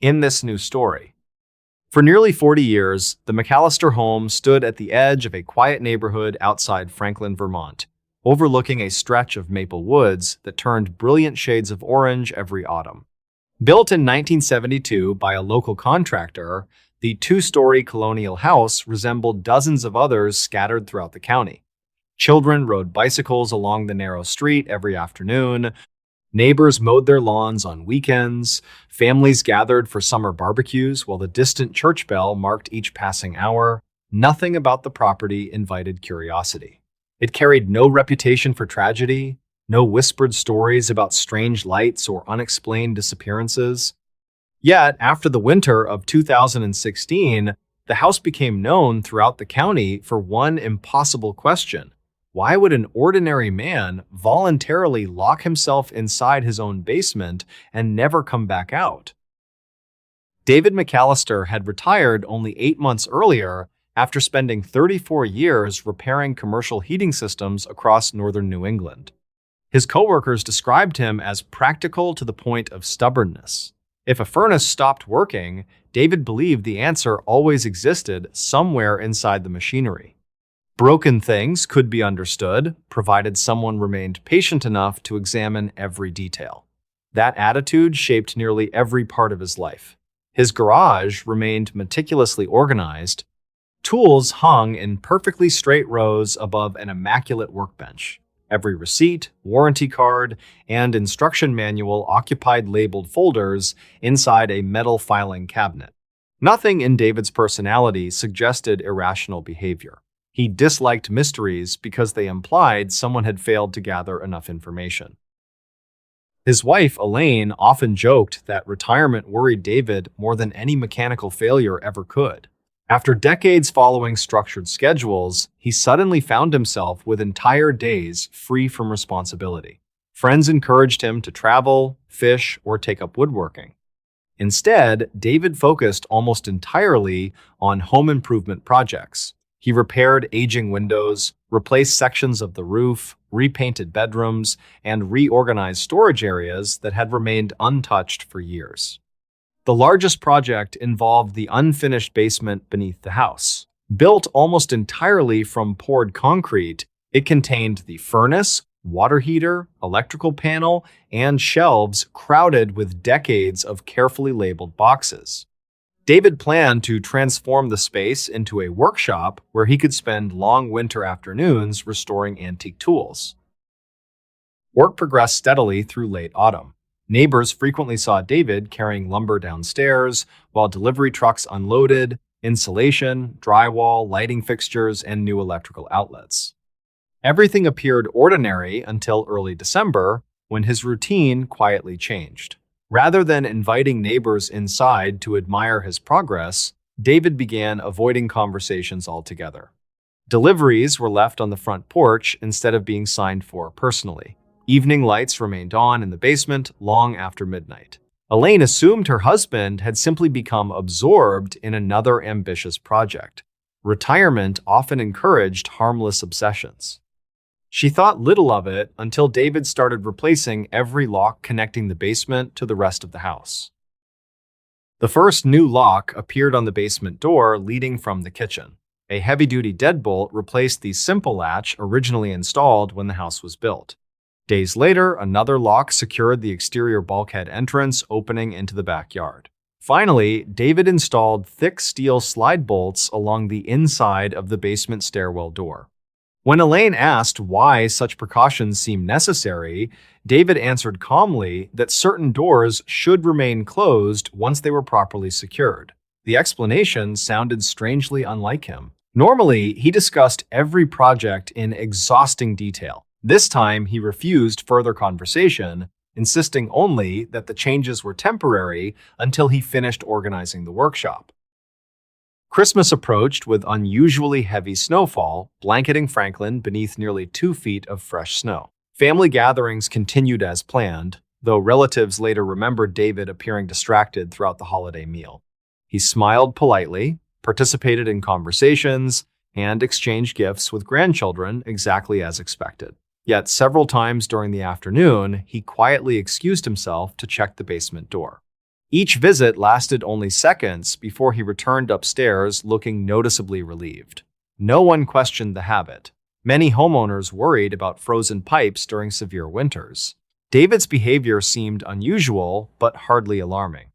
in this new story. For nearly 40 years, the McAllister home stood at the edge of a quiet neighborhood outside Franklin, Vermont, overlooking a stretch of maple woods that turned brilliant shades of orange every autumn. Built in 1972 by a local contractor, the two-story colonial house resembled dozens of others scattered throughout the county. Children rode bicycles along the narrow street every afternoon. Neighbors mowed their lawns on weekends. Families gathered for summer barbecues while the distant church bell marked each passing hour. Nothing about the property invited curiosity. It carried no reputation for tragedy, no whispered stories about strange lights or unexplained disappearances. Yet, after the winter of 2016, the house became known throughout the county for one impossible question. Why would an ordinary man voluntarily lock himself inside his own basement and never come back out? David McAllister had retired only 8 months earlier after spending 34 years repairing commercial heating systems across northern New England. His coworkers described him as practical to the point of stubbornness. If a furnace stopped working, David believed the answer always existed somewhere inside the machinery. Broken things could be understood, provided someone remained patient enough to examine every detail. That attitude shaped nearly every part of his life. His garage remained meticulously organized. Tools hung in perfectly straight rows above an immaculate workbench. Every receipt, warranty card, and instruction manual occupied labeled folders inside a metal filing cabinet. Nothing in David's personality suggested irrational behavior. He disliked mysteries because they implied someone had failed to gather enough information. His wife, Elaine, often joked that retirement worried David more than any mechanical failure ever could. After decades following structured schedules, he suddenly found himself with entire days free from responsibility. Friends encouraged him to travel, fish, or take up woodworking. Instead, David focused almost entirely on home improvement projects. He repaired aging windows, replaced sections of the roof, repainted bedrooms, and reorganized storage areas that had remained untouched for years. The largest project involved the unfinished basement beneath the house. Built almost entirely from poured concrete, it contained the furnace, water heater, electrical panel, and shelves crowded with decades of carefully labeled boxes. David planned to transform the space into a workshop where he could spend long winter afternoons restoring antique tools. Work progressed steadily through late autumn. Neighbors frequently saw David carrying lumber downstairs, while delivery trucks unloaded insulation, drywall, lighting fixtures, and new electrical outlets. Everything appeared ordinary until early December, when his routine quietly changed. Rather than inviting neighbors inside to admire his progress, David began avoiding conversations altogether. Deliveries were left on the front porch instead of being signed for personally. Evening lights remained on in the basement long after midnight. Elaine assumed her husband had simply become absorbed in another ambitious project. Retirement often encouraged harmless obsessions. She thought little of it until David started replacing every lock connecting the basement to the rest of the house. The first new lock appeared on the basement door leading from the kitchen. A heavy-duty deadbolt replaced the simple latch originally installed when the house was built. Days later, another lock secured the exterior bulkhead entrance opening into the backyard. Finally, David installed thick steel slide bolts along the inside of the basement stairwell door. When Elaine asked why such precautions seemed necessary, David answered calmly that certain doors should remain closed once they were properly secured. The explanation sounded strangely unlike him. Normally, he discussed every project in exhausting detail. This time, he refused further conversation, insisting only that the changes were temporary until he finished organizing the workshop. Christmas approached with unusually heavy snowfall, blanketing Franklin beneath nearly 2 feet of fresh snow. Family gatherings continued as planned, though relatives later remembered David appearing distracted throughout the holiday meal. He smiled politely, participated in conversations, and exchanged gifts with grandchildren exactly as expected. Yet several times during the afternoon, he quietly excused himself to check the basement door. Each visit lasted only seconds before he returned upstairs looking noticeably relieved. No one questioned the habit. Many homeowners worried about frozen pipes during severe winters. David's behavior seemed unusual, but hardly alarming.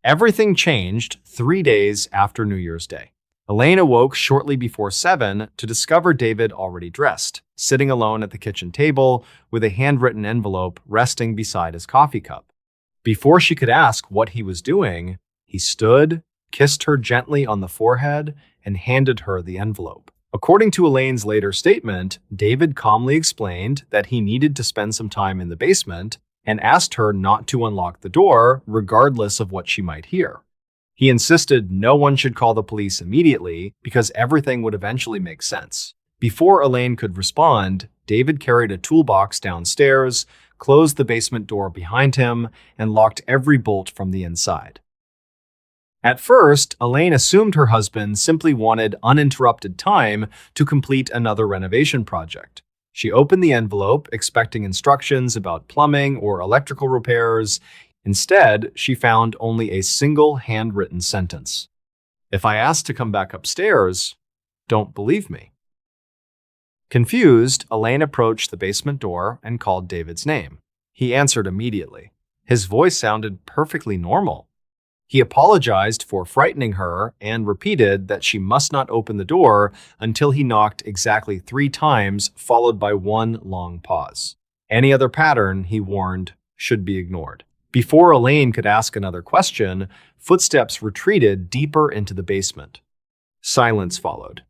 Everything changed 3 days after New Year's Day. Elaine awoke shortly before 7 to discover David already dressed, sitting alone at the kitchen table with a handwritten envelope resting beside his coffee cup. Before she could ask what he was doing, he stood, kissed her gently on the forehead, and handed her the envelope. According to Elaine's later statement, David calmly explained that he needed to spend some time in the basement and asked her not to unlock the door, regardless of what she might hear. He insisted no one should call the police immediately because everything would eventually make sense. Before Elaine could respond, David carried a toolbox downstairs, closed the basement door behind him, and locked every bolt from the inside. At first, Elaine assumed her husband simply wanted uninterrupted time to complete another renovation project. She opened the envelope, expecting instructions about plumbing or electrical repairs. Instead, she found only a single handwritten sentence. "If I ask to come back upstairs, don't believe me." Confused, Elaine approached the basement door and called David's name. He answered immediately. His voice sounded perfectly normal. He apologized for frightening her and repeated that she must not open the door until he knocked exactly 3 times, followed by one long pause. Any other pattern, he warned, should be ignored. Before Elaine could ask another question, footsteps retreated deeper into the basement. Silence followed.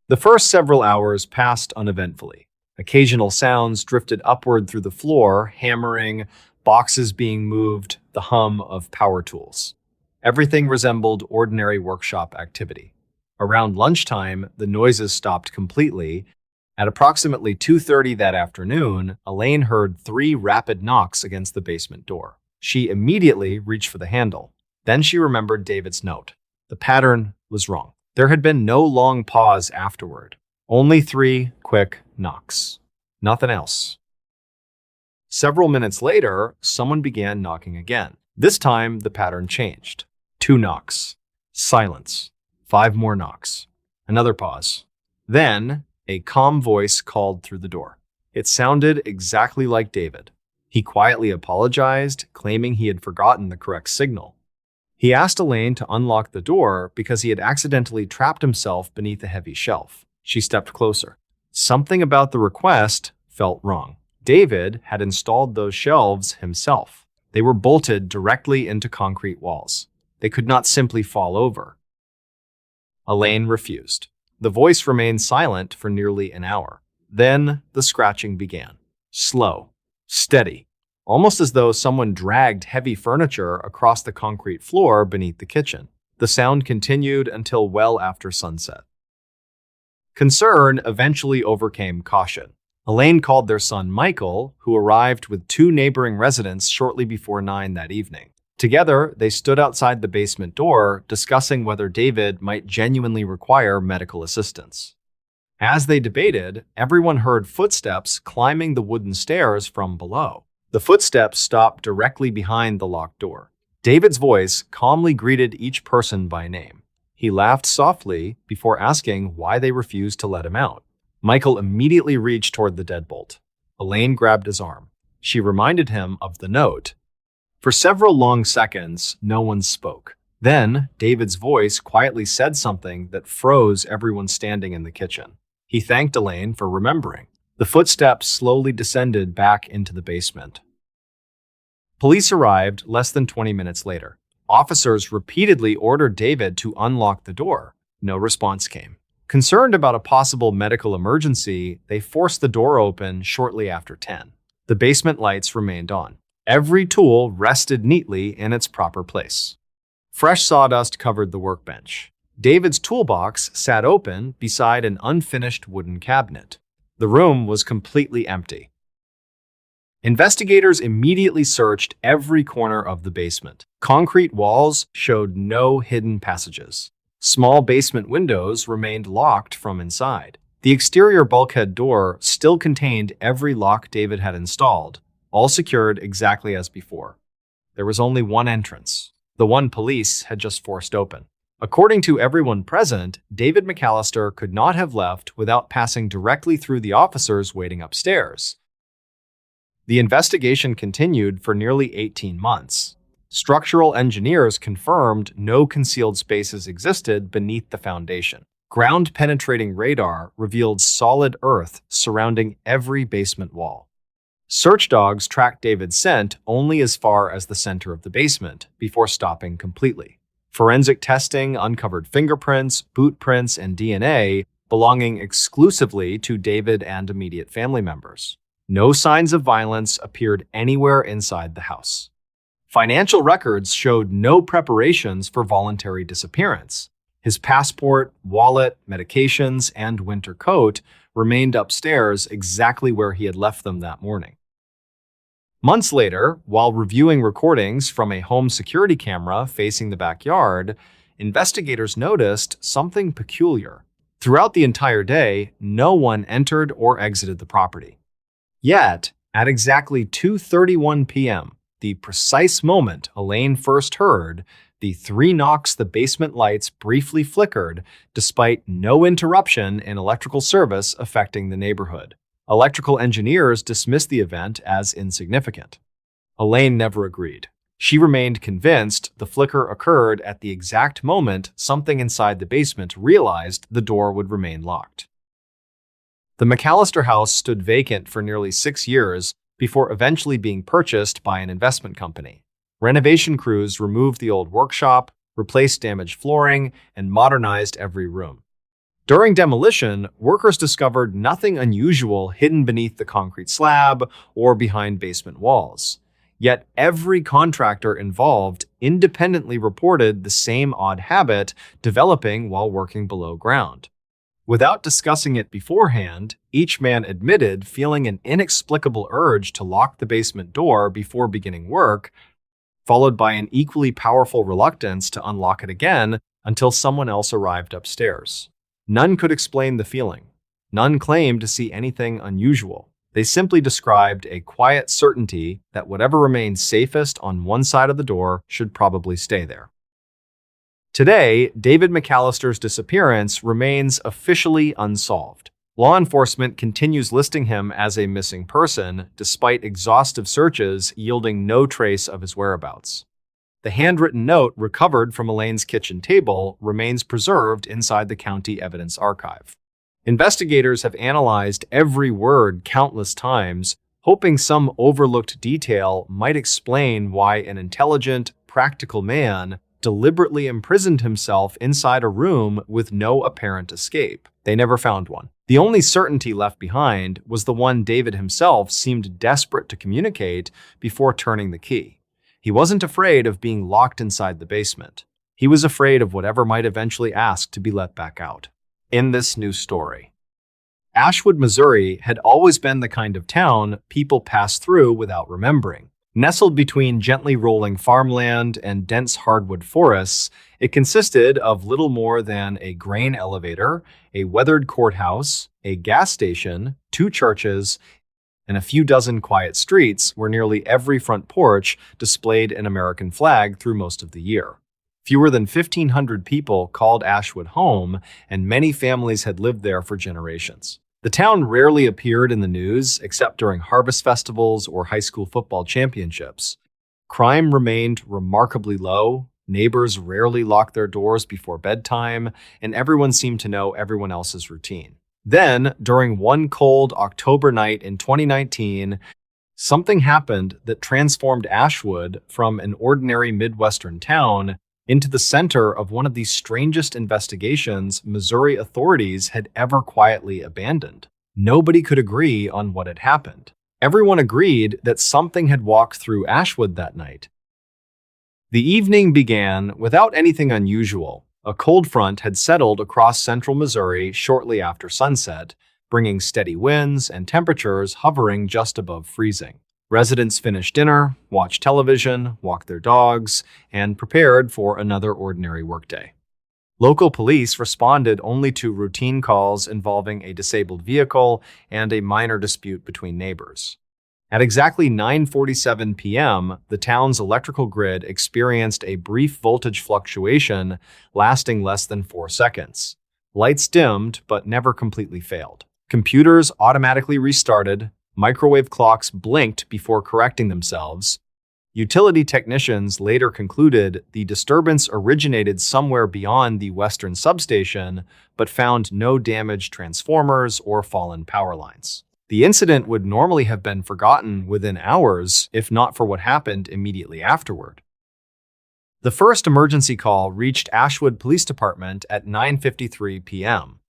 The first several hours passed uneventfully. Occasional sounds drifted upward through the floor, hammering, boxes being moved, the hum of power tools. Everything resembled ordinary workshop activity. Around lunchtime, the noises stopped completely. At approximately 2:30 that afternoon, Elaine heard 3 rapid knocks against the basement door. She immediately reached for the handle. Then she remembered David's note. The pattern was wrong. There had been no long pause afterward. Only 3 quick knocks. Nothing else. Several minutes later, someone began knocking again. This time, the pattern changed. 2 knocks. Silence. 5 more knocks. Another pause. Then, a calm voice called through the door. It sounded exactly like David. He quietly apologized, claiming he had forgotten the correct signal. He asked Elaine to unlock the door because he had accidentally trapped himself beneath a heavy shelf. She stepped closer. Something about the request felt wrong. David had installed those shelves himself. They were bolted directly into concrete walls. They could not simply fall over. Elaine refused. The voice remained silent for nearly an hour. Then the scratching began. Slow, steady, almost as though someone dragged heavy furniture across the concrete floor beneath the kitchen. The sound continued until well after sunset. Concern eventually overcame caution. Elaine called their son Michael, who arrived with 2 neighboring residents shortly before 9 that evening. Together, they stood outside the basement door, discussing whether David might genuinely require medical assistance. As they debated, everyone heard footsteps climbing the wooden stairs from below. The footsteps stopped directly behind the locked door. David's voice calmly greeted each person by name. He laughed softly before asking why they refused to let him out. Michael immediately reached toward the deadbolt. Elaine grabbed his arm. She reminded him of the note. For several long seconds, no one spoke. Then, David's voice quietly said something that froze everyone standing in the kitchen. He thanked Elaine for remembering. The footsteps slowly descended back into the basement. Police arrived less than 20 minutes later. Officers repeatedly ordered David to unlock the door. No response came. Concerned about a possible medical emergency, they forced the door open shortly after 10. The basement lights remained on. Every tool rested neatly in its proper place. Fresh sawdust covered the workbench. David's toolbox sat open beside an unfinished wooden cabinet. The room was completely empty. Investigators immediately searched every corner of the basement. Concrete walls showed no hidden passages. Small basement windows remained locked from inside. The exterior bulkhead door still contained every lock David had installed, all secured exactly as before. There was only one entrance, the one police had just forced open. According to everyone present, David McAllister could not have left without passing directly through the officers waiting upstairs. The investigation continued for nearly 18 months. Structural engineers confirmed no concealed spaces existed beneath the foundation. Ground-penetrating radar revealed solid earth surrounding every basement wall. Search dogs tracked David's scent only as far as the center of the basement, before stopping completely. Forensic testing uncovered fingerprints, boot prints, and DNA belonging exclusively to David and immediate family members. No signs of violence appeared anywhere inside the house. Financial records showed no preparations for voluntary disappearance. His passport, wallet, medications, and winter coat remained upstairs exactly where he had left them that morning. Months later, while reviewing recordings from a home security camera facing the backyard, investigators noticed something peculiar. Throughout the entire day, no one entered or exited the property. Yet, at exactly 2:31 p.m., the precise moment Elaine first heard, the 3 knocks the basement lights briefly flickered despite no interruption in electrical service affecting the neighborhood. Electrical engineers dismissed the event as insignificant. Elaine never agreed. She remained convinced the flicker occurred at the exact moment something inside the basement realized the door would remain locked. The McAllister house stood vacant for nearly 6 years before eventually being purchased by an investment company. Renovation crews removed the old workshop, replaced damaged flooring, and modernized every room. During demolition, workers discovered nothing unusual hidden beneath the concrete slab or behind basement walls. Yet every contractor involved independently reported the same odd habit developing while working below ground. Without discussing it beforehand, each man admitted feeling an inexplicable urge to lock the basement door before beginning work, followed by an equally powerful reluctance to unlock it again until someone else arrived upstairs. None could explain the feeling. None claimed to see anything unusual. They simply described a quiet certainty that whatever remained safest on one side of the door should probably stay there. Today, David McAllister's disappearance remains officially unsolved. Law enforcement continues listing him as a missing person, despite exhaustive searches yielding no trace of his whereabouts. The handwritten note recovered from Elaine's kitchen table remains preserved inside the county evidence archive. Investigators have analyzed every word countless times, hoping some overlooked detail might explain why an intelligent, practical man deliberately imprisoned himself inside a room with no apparent escape. They never found one. The only certainty left behind was the one David himself seemed desperate to communicate before turning the key. He wasn't afraid of being locked inside the basement. He was afraid of whatever might eventually ask to be let back out. In this new story, Ashwood, Missouri had always been the kind of town people passed through without remembering. Nestled between gently rolling farmland and dense hardwood forests, it consisted of little more than a grain elevator, a weathered courthouse, a gas station, 2 churches, and a few dozen quiet streets where nearly every front porch displayed an American flag through most of the year. Fewer than 1,500 people called Ashwood home, and many families had lived there for generations. The town rarely appeared in the news except during harvest festivals or high school football championships. Crime remained remarkably low, neighbors rarely locked their doors before bedtime, and everyone seemed to know everyone else's routine. Then, during one cold October night in 2019, something happened that transformed Ashwood from an ordinary Midwestern town into the center of one of the strangest investigations Missouri authorities had ever quietly abandoned. Nobody could agree on what had happened. Everyone agreed that something had walked through Ashwood that night. The evening began without anything unusual. A cold front had settled across central Missouri shortly after sunset, bringing steady winds and temperatures hovering just above freezing. Residents finished dinner, watched television, walked their dogs, and prepared for another ordinary workday. Local police responded only to routine calls involving a disabled vehicle and a minor dispute between neighbors. At exactly 9:47 p.m., the town's electrical grid experienced a brief voltage fluctuation lasting less than 4 seconds. Lights dimmed, but never completely failed. Computers automatically restarted, microwave clocks blinked before correcting themselves. Utility technicians later concluded the disturbance originated somewhere beyond the western substation, but found no damaged transformers or fallen power lines. The incident would normally have been forgotten within hours, if not for what happened immediately afterward. The first emergency call reached Ashwood Police Department at 9:53 p.m.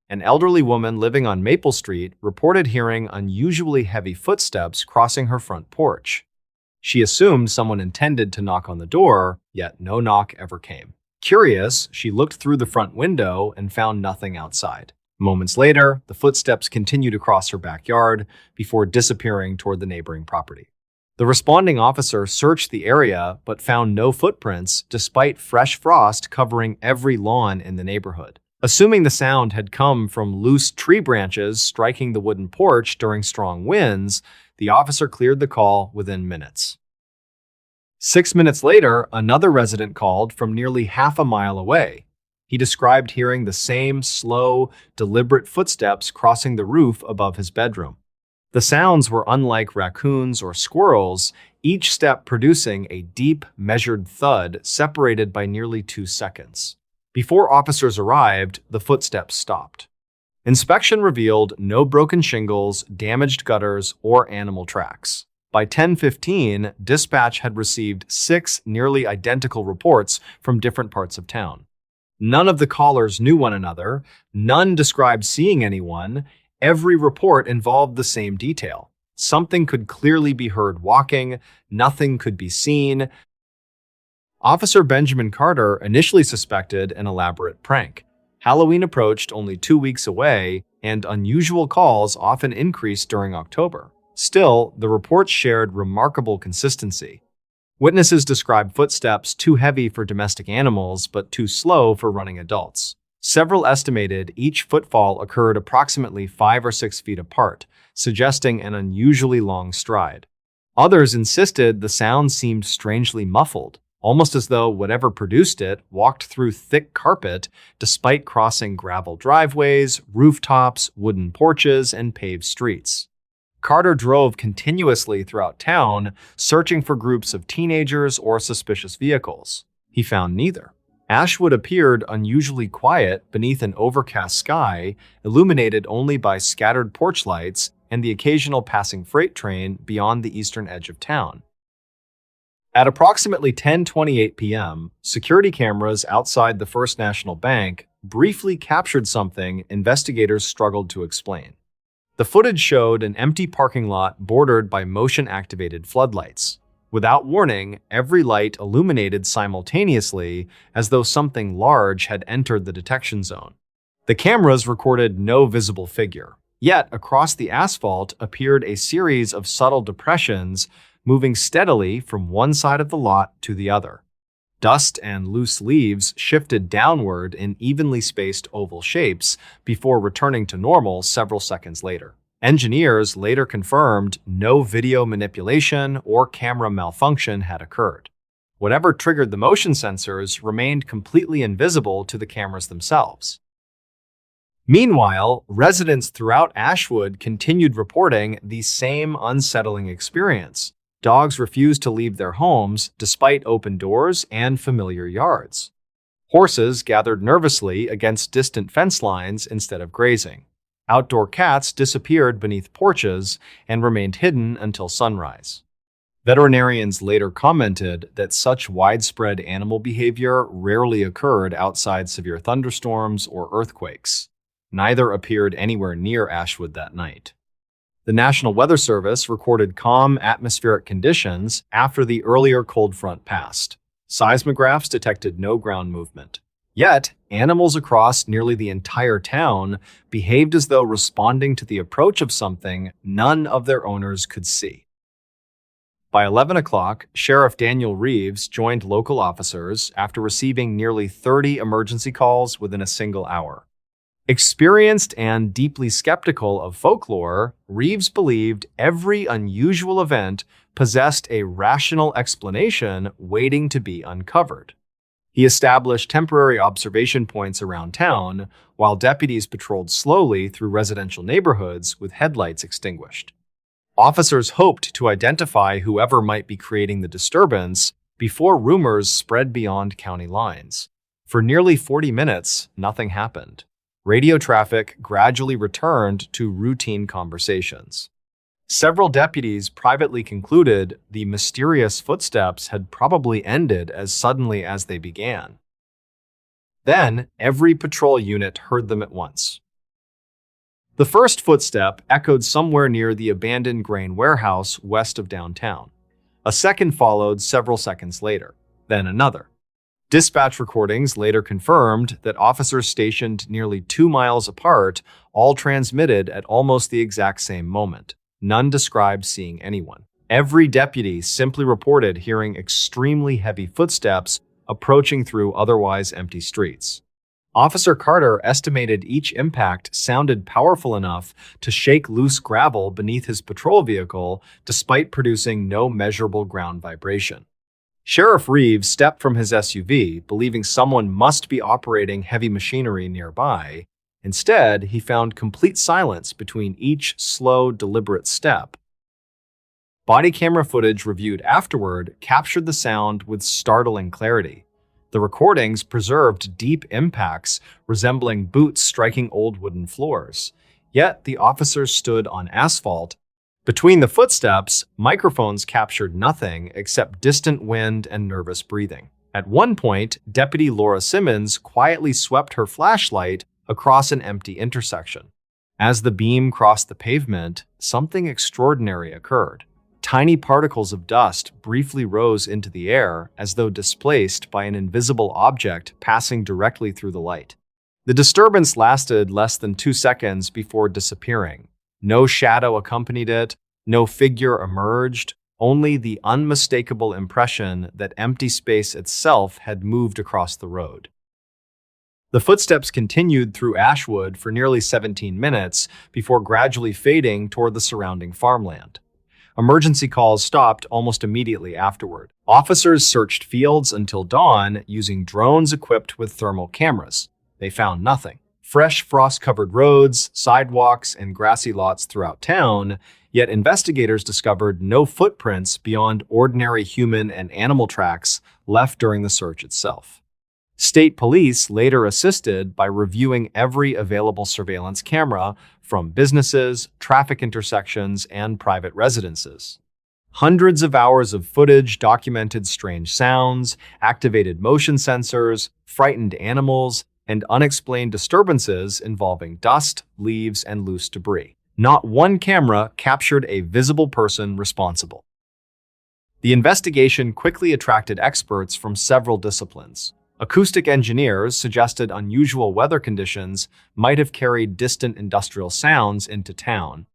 An elderly woman living on Maple Street reported hearing unusually heavy footsteps crossing her front porch. She assumed someone intended to knock on the door, yet no knock ever came. Curious, she looked through the front window and found nothing outside. Moments later, the footsteps continued across her backyard before disappearing toward the neighboring property. The responding officer searched the area but found no footprints despite fresh frost covering every lawn in the neighborhood. Assuming the sound had come from loose tree branches striking the wooden porch during strong winds, the officer cleared the call within minutes. 6 minutes later, another resident called from nearly half a mile away. He described hearing the same slow, deliberate footsteps crossing the roof above his bedroom. The sounds were unlike raccoons or squirrels, each step producing a deep, measured thud separated by nearly 2 seconds. Before officers arrived, the footsteps stopped. Inspection revealed no broken shingles, damaged gutters, or animal tracks. By 10:15, dispatch had received 6 nearly identical reports from different parts of town. None of the callers knew one another, none described seeing anyone. Every report involved the same detail. Something could clearly be heard walking, nothing could be seen. Officer Benjamin Carter initially suspected an elaborate prank. Halloween approached only 2 weeks away, and unusual calls often increased during October. Still, the reports shared remarkable consistency. Witnesses described footsteps too heavy for domestic animals but too slow for running adults. Several estimated each footfall occurred approximately 5 or 6 feet apart, suggesting an unusually long stride. Others insisted the sound seemed strangely muffled, almost as though whatever produced it walked through thick carpet despite crossing gravel driveways, rooftops, wooden porches, and paved streets. Carter drove continuously throughout town, searching for groups of teenagers or suspicious vehicles. He found neither. Ashwood appeared unusually quiet beneath an overcast sky, illuminated only by scattered porch lights and the occasional passing freight train beyond the eastern edge of town. At approximately 10:28 p.m., security cameras outside the First National Bank briefly captured something investigators struggled to explain. The footage showed an empty parking lot bordered by motion-activated floodlights. Without warning, every light illuminated simultaneously as though something large had entered the detection zone. The cameras recorded no visible figure. Yet, across the asphalt appeared a series of subtle depressions moving steadily from one side of the lot to the other. Dust and loose leaves shifted downward in evenly spaced oval shapes before returning to normal several seconds later. Engineers later confirmed no video manipulation or camera malfunction had occurred. Whatever triggered the motion sensors remained completely invisible to the cameras themselves. Meanwhile, residents throughout Ashwood continued reporting the same unsettling experience. Dogs refused to leave their homes despite open doors and familiar yards. Horses gathered nervously against distant fence lines instead of grazing. Outdoor cats disappeared beneath porches and remained hidden until sunrise. Veterinarians later commented that such widespread animal behavior rarely occurred outside severe thunderstorms or earthquakes. Neither appeared anywhere near Ashwood that night. The National Weather Service recorded calm atmospheric conditions after the earlier cold front passed. Seismographs detected no ground movement. Yet, animals across nearly the entire town behaved as though responding to the approach of something none of their owners could see. By 11 o'clock, Sheriff Daniel Reeves joined local officers after receiving nearly 30 emergency calls within a single hour. Experienced and deeply skeptical of folklore, Reeves believed every unusual event possessed a rational explanation waiting to be uncovered. He established temporary observation points around town, while deputies patrolled slowly through residential neighborhoods with headlights extinguished. Officers hoped to identify whoever might be creating the disturbance before rumors spread beyond county lines. For nearly 40 minutes, nothing happened. Radio traffic gradually returned to routine conversations. Several deputies privately concluded the mysterious footsteps had probably ended as suddenly as they began. Then, every patrol unit heard them at once. The first footstep echoed somewhere near the abandoned grain warehouse west of downtown. A second followed several seconds later, then another. Dispatch recordings later confirmed that officers stationed nearly 2 miles apart all transmitted at almost the exact same moment. None described seeing anyone. Every deputy simply reported hearing extremely heavy footsteps approaching through otherwise empty streets. Officer Carter estimated each impact sounded powerful enough to shake loose gravel beneath his patrol vehicle despite producing no measurable ground vibration. Sheriff Reeves stepped from his SUV, believing someone must be operating heavy machinery nearby. Instead, he found complete silence between each slow, deliberate step. Body camera footage reviewed afterward captured the sound with startling clarity. The recordings preserved deep impacts resembling boots striking old wooden floors. Yet the officers stood on asphalt. Between the footsteps, microphones captured nothing except distant wind and nervous breathing. At one point, Deputy Laura Simmons quietly swept her flashlight across an empty intersection. As the beam crossed the pavement, something extraordinary occurred. Tiny particles of dust briefly rose into the air as though displaced by an invisible object passing directly through the light. The disturbance lasted less than 2 seconds before disappearing. No shadow accompanied it, no figure emerged, only the unmistakable impression that empty space itself had moved across the road. The footsteps continued through Ashwood for nearly 17 minutes before gradually fading toward the surrounding farmland. Emergency calls stopped almost immediately afterward. Officers searched fields until dawn using drones equipped with thermal cameras. They found nothing. Fresh frost-covered roads, sidewalks, and grassy lots throughout town, yet investigators discovered no footprints beyond ordinary human and animal tracks left during the search itself. State police later assisted by reviewing every available surveillance camera from businesses, traffic intersections, and private residences. Hundreds of hours of footage documented strange sounds, activated motion sensors, frightened animals, and unexplained disturbances involving dust, leaves, and loose debris. Not one camera captured a visible person responsible. The investigation quickly attracted experts from several disciplines. Acoustic engineers suggested unusual weather conditions might have carried distant industrial sounds into town.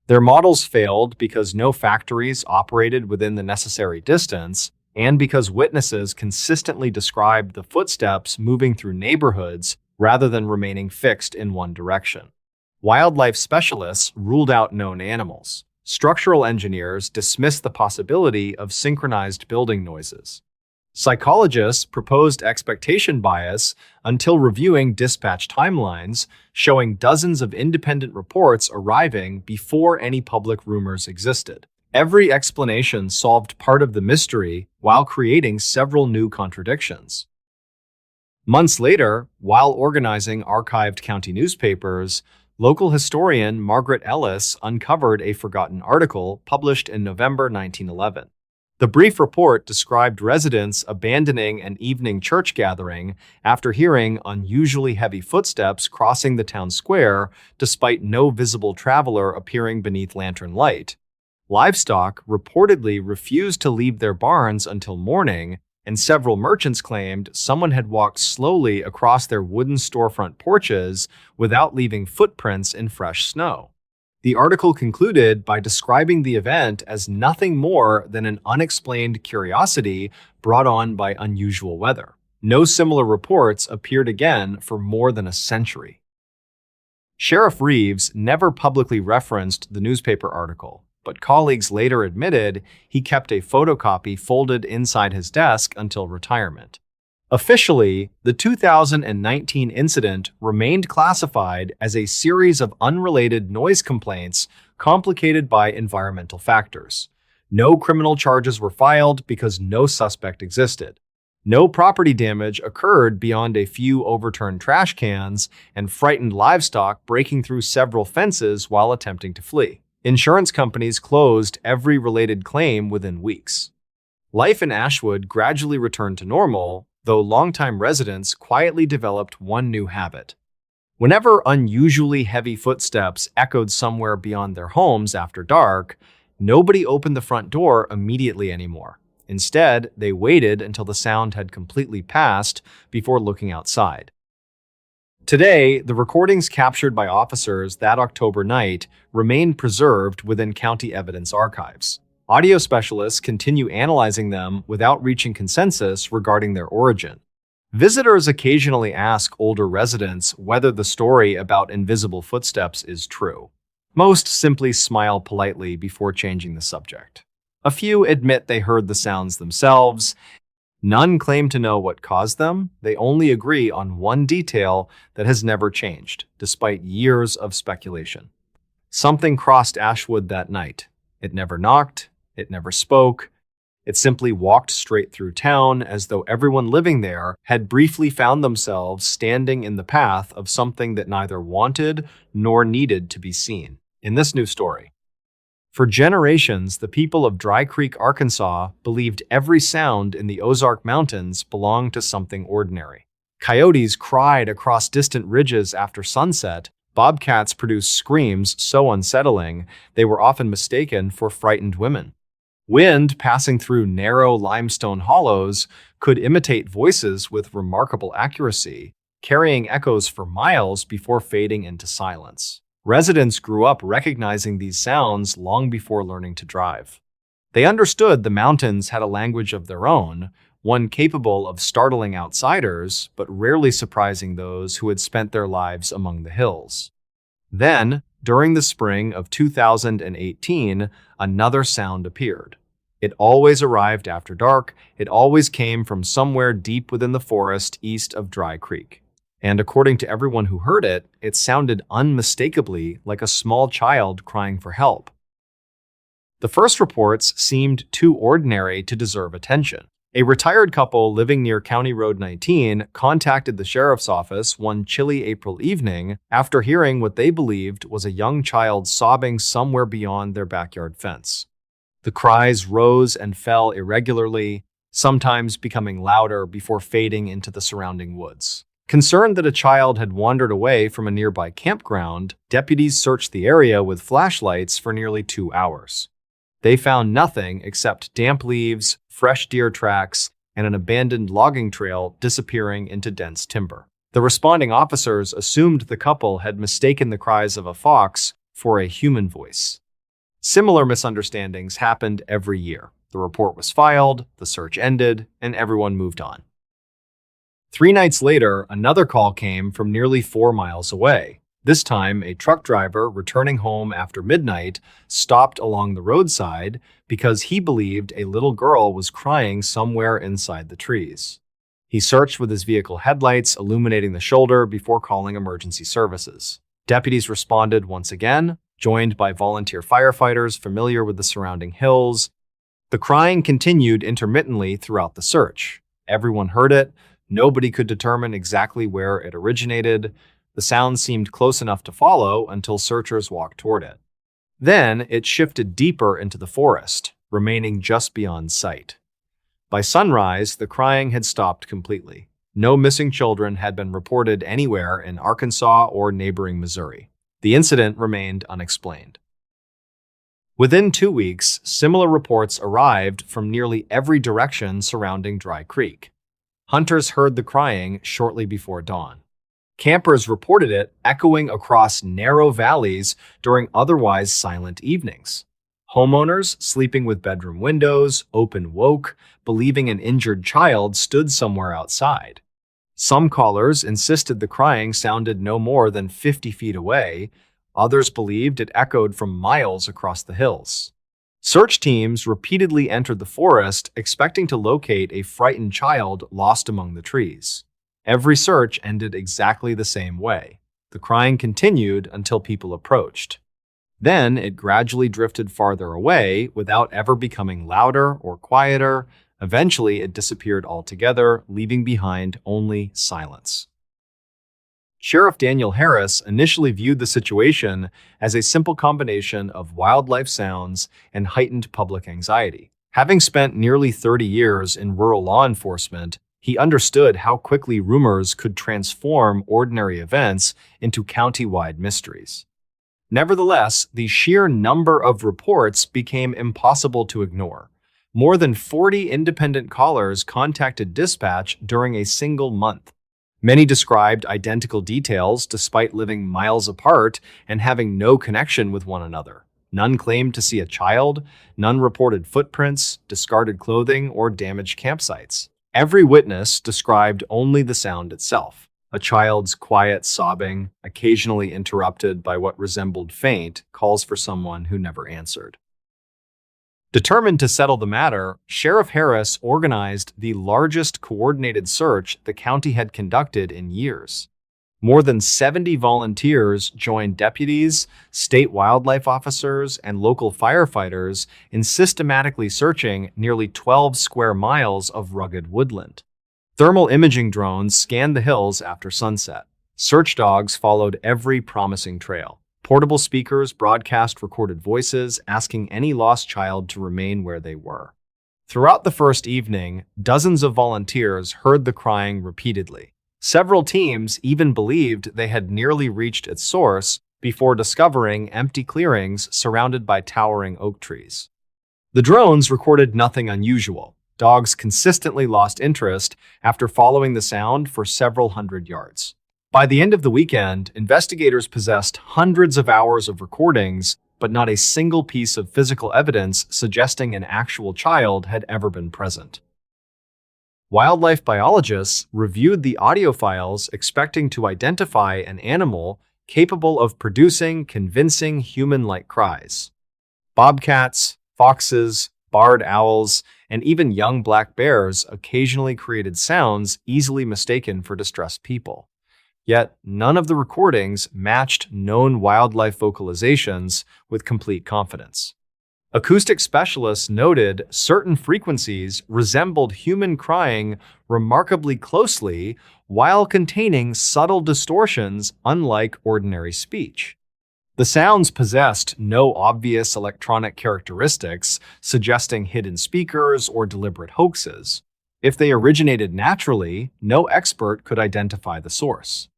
Their models failed because no factories operated within the necessary distance, and because witnesses consistently described the footsteps moving through neighborhoods rather than remaining fixed in one direction. Wildlife specialists ruled out known animals. Structural engineers dismissed the possibility of synchronized building noises. Psychologists proposed expectation bias until reviewing dispatch timelines, showing dozens of independent reports arriving before any public rumors existed. Every explanation solved part of the mystery while creating several new contradictions. Months later, while organizing archived county newspapers, local historian Margaret Ellis uncovered a forgotten article published in November 1911. The brief report described residents abandoning an evening church gathering after hearing unusually heavy footsteps crossing the town square despite no visible traveler appearing beneath lantern light. Livestock reportedly refused to leave their barns until morning, and several merchants claimed someone had walked slowly across their wooden storefront porches without leaving footprints in fresh snow. The article concluded by describing the event as nothing more than an unexplained curiosity brought on by unusual weather. No similar reports appeared again for more than a century. Sheriff Reeves never publicly referenced the newspaper article, but colleagues later admitted he kept a photocopy folded inside his desk until retirement. Officially, the 2019 incident remained classified as a series of unrelated noise complaints complicated by environmental factors. No criminal charges were filed because no suspect existed. No property damage occurred beyond a few overturned trash cans and frightened livestock breaking through several fences while attempting to flee. Insurance companies closed every related claim within weeks. Life in Ashwood gradually returned to normal, though longtime residents quietly developed one new habit. Whenever unusually heavy footsteps echoed somewhere beyond their homes after dark, nobody opened the front door immediately anymore. Instead, they waited until the sound had completely passed before looking outside. Today, the recordings captured by officers that October night remain preserved within county evidence archives. Audio specialists continue analyzing them without reaching consensus regarding their origin. Visitors occasionally ask older residents whether the story about invisible footsteps is true. Most simply smile politely before changing the subject. A few admit they heard the sounds themselves. None claim to know what caused them. They only agree on one detail that has never changed, despite years of speculation. Something crossed Ashwood that night. It never knocked. It never spoke. It simply walked straight through town as though everyone living there had briefly found themselves standing in the path of something that neither wanted nor needed to be seen. In this new story, for generations, the people of Dry Creek, Arkansas, believed every sound in the Ozark Mountains belonged to something ordinary. Coyotes cried across distant ridges after sunset. Bobcats produced screams so unsettling they were often mistaken for frightened women. Wind passing through narrow limestone hollows could imitate voices with remarkable accuracy, carrying echoes for miles before fading into silence. Residents grew up recognizing these sounds long before learning to drive. They understood the mountains had a language of their own, one capable of startling outsiders, but rarely surprising those who had spent their lives among the hills. Then, during the spring of 2018, another sound appeared. It always arrived after dark. It always came from somewhere deep within the forest east of Dry Creek. And according to everyone who heard it, it sounded unmistakably like a small child crying for help. The first reports seemed too ordinary to deserve attention. A retired couple living near County Road 19 contacted the sheriff's office one chilly April evening after hearing what they believed was a young child sobbing somewhere beyond their backyard fence. The cries rose and fell irregularly, sometimes becoming louder before fading into the surrounding woods. Concerned that a child had wandered away from a nearby campground, deputies searched the area with flashlights for nearly 2 hours. They found nothing except damp leaves, fresh deer tracks, and an abandoned logging trail disappearing into dense timber. The responding officers assumed the couple had mistaken the cries of a fox for a human voice. Similar misunderstandings happened every year. The report was filed, the search ended, and everyone moved on. 3 nights later, another call came from nearly 4 miles away. This time, a truck driver returning home after midnight stopped along the roadside because he believed a little girl was crying somewhere inside the trees. He searched with his vehicle headlights illuminating the shoulder before calling emergency services. Deputies responded once again, joined by volunteer firefighters familiar with the surrounding hills. The crying continued intermittently throughout the search. Everyone heard it. Nobody could determine exactly where it originated. The sound seemed close enough to follow until searchers walked toward it. Then it shifted deeper into the forest, remaining just beyond sight. By sunrise, the crying had stopped completely. No missing children had been reported anywhere in Arkansas or neighboring Missouri. The incident remained unexplained. Within 2 weeks, similar reports arrived from nearly every direction surrounding Dry Creek. Hunters heard the crying shortly before dawn. Campers reported it echoing across narrow valleys during otherwise silent evenings. Homeowners sleeping with bedroom windows open woke, believing an injured child stood somewhere outside. Some callers insisted the crying sounded no more than 50 feet away. Others believed it echoed from miles across the hills. Search teams repeatedly entered the forest, expecting to locate a frightened child lost among the trees. Every search ended exactly the same way. The crying continued until people approached. Then it gradually drifted farther away without ever becoming louder or quieter. Eventually, it disappeared altogether, leaving behind only silence. Sheriff Daniel Harris initially viewed the situation as a simple combination of wildlife sounds and heightened public anxiety. Having spent nearly 30 years in rural law enforcement, he understood how quickly rumors could transform ordinary events into county-wide mysteries. Nevertheless, the sheer number of reports became impossible to ignore. More than 40 independent callers contacted dispatch during a single month. Many described identical details despite living miles apart and having no connection with one another. None claimed to see a child, none reported footprints, discarded clothing, or damaged campsites. Every witness described only the sound itself, a child's quiet sobbing, occasionally interrupted by what resembled faint calls for someone who never answered. Determined to settle the matter, Sheriff Harris organized the largest coordinated search the county had conducted in years. More than 70 volunteers joined deputies, state wildlife officers, and local firefighters in systematically searching nearly 12 square miles of rugged woodland. Thermal imaging drones scanned the hills after sunset. Search dogs followed every promising trail. Portable speakers broadcast recorded voices, asking any lost child to remain where they were. Throughout the first evening, dozens of volunteers heard the crying repeatedly. Several teams even believed they had nearly reached its source before discovering empty clearings surrounded by towering oak trees. The drones recorded nothing unusual. Dogs consistently lost interest after following the sound for several hundred yards. By the end of the weekend, investigators possessed hundreds of hours of recordings, but not a single piece of physical evidence suggesting an actual child had ever been present. Wildlife biologists reviewed the audio files expecting to identify an animal capable of producing convincing human-like cries. Bobcats, foxes, barred owls, and even young black bears occasionally created sounds easily mistaken for distressed people. Yet, none of the recordings matched known wildlife vocalizations with complete confidence. Acoustic specialists noted certain frequencies resembled human crying remarkably closely while containing subtle distortions unlike ordinary speech. The sounds possessed no obvious electronic characteristics, suggesting hidden speakers or deliberate hoaxes. If they originated naturally, no expert could identify the source.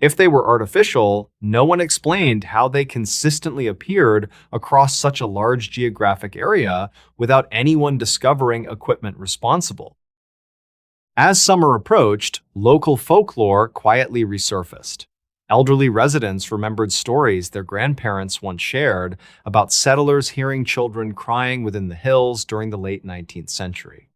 If they were artificial, no one explained how they consistently appeared across such a large geographic area without anyone discovering equipment responsible. As summer approached, local folklore quietly resurfaced. Elderly residents remembered stories their grandparents once shared about settlers hearing children crying within the hills during the late 19th century.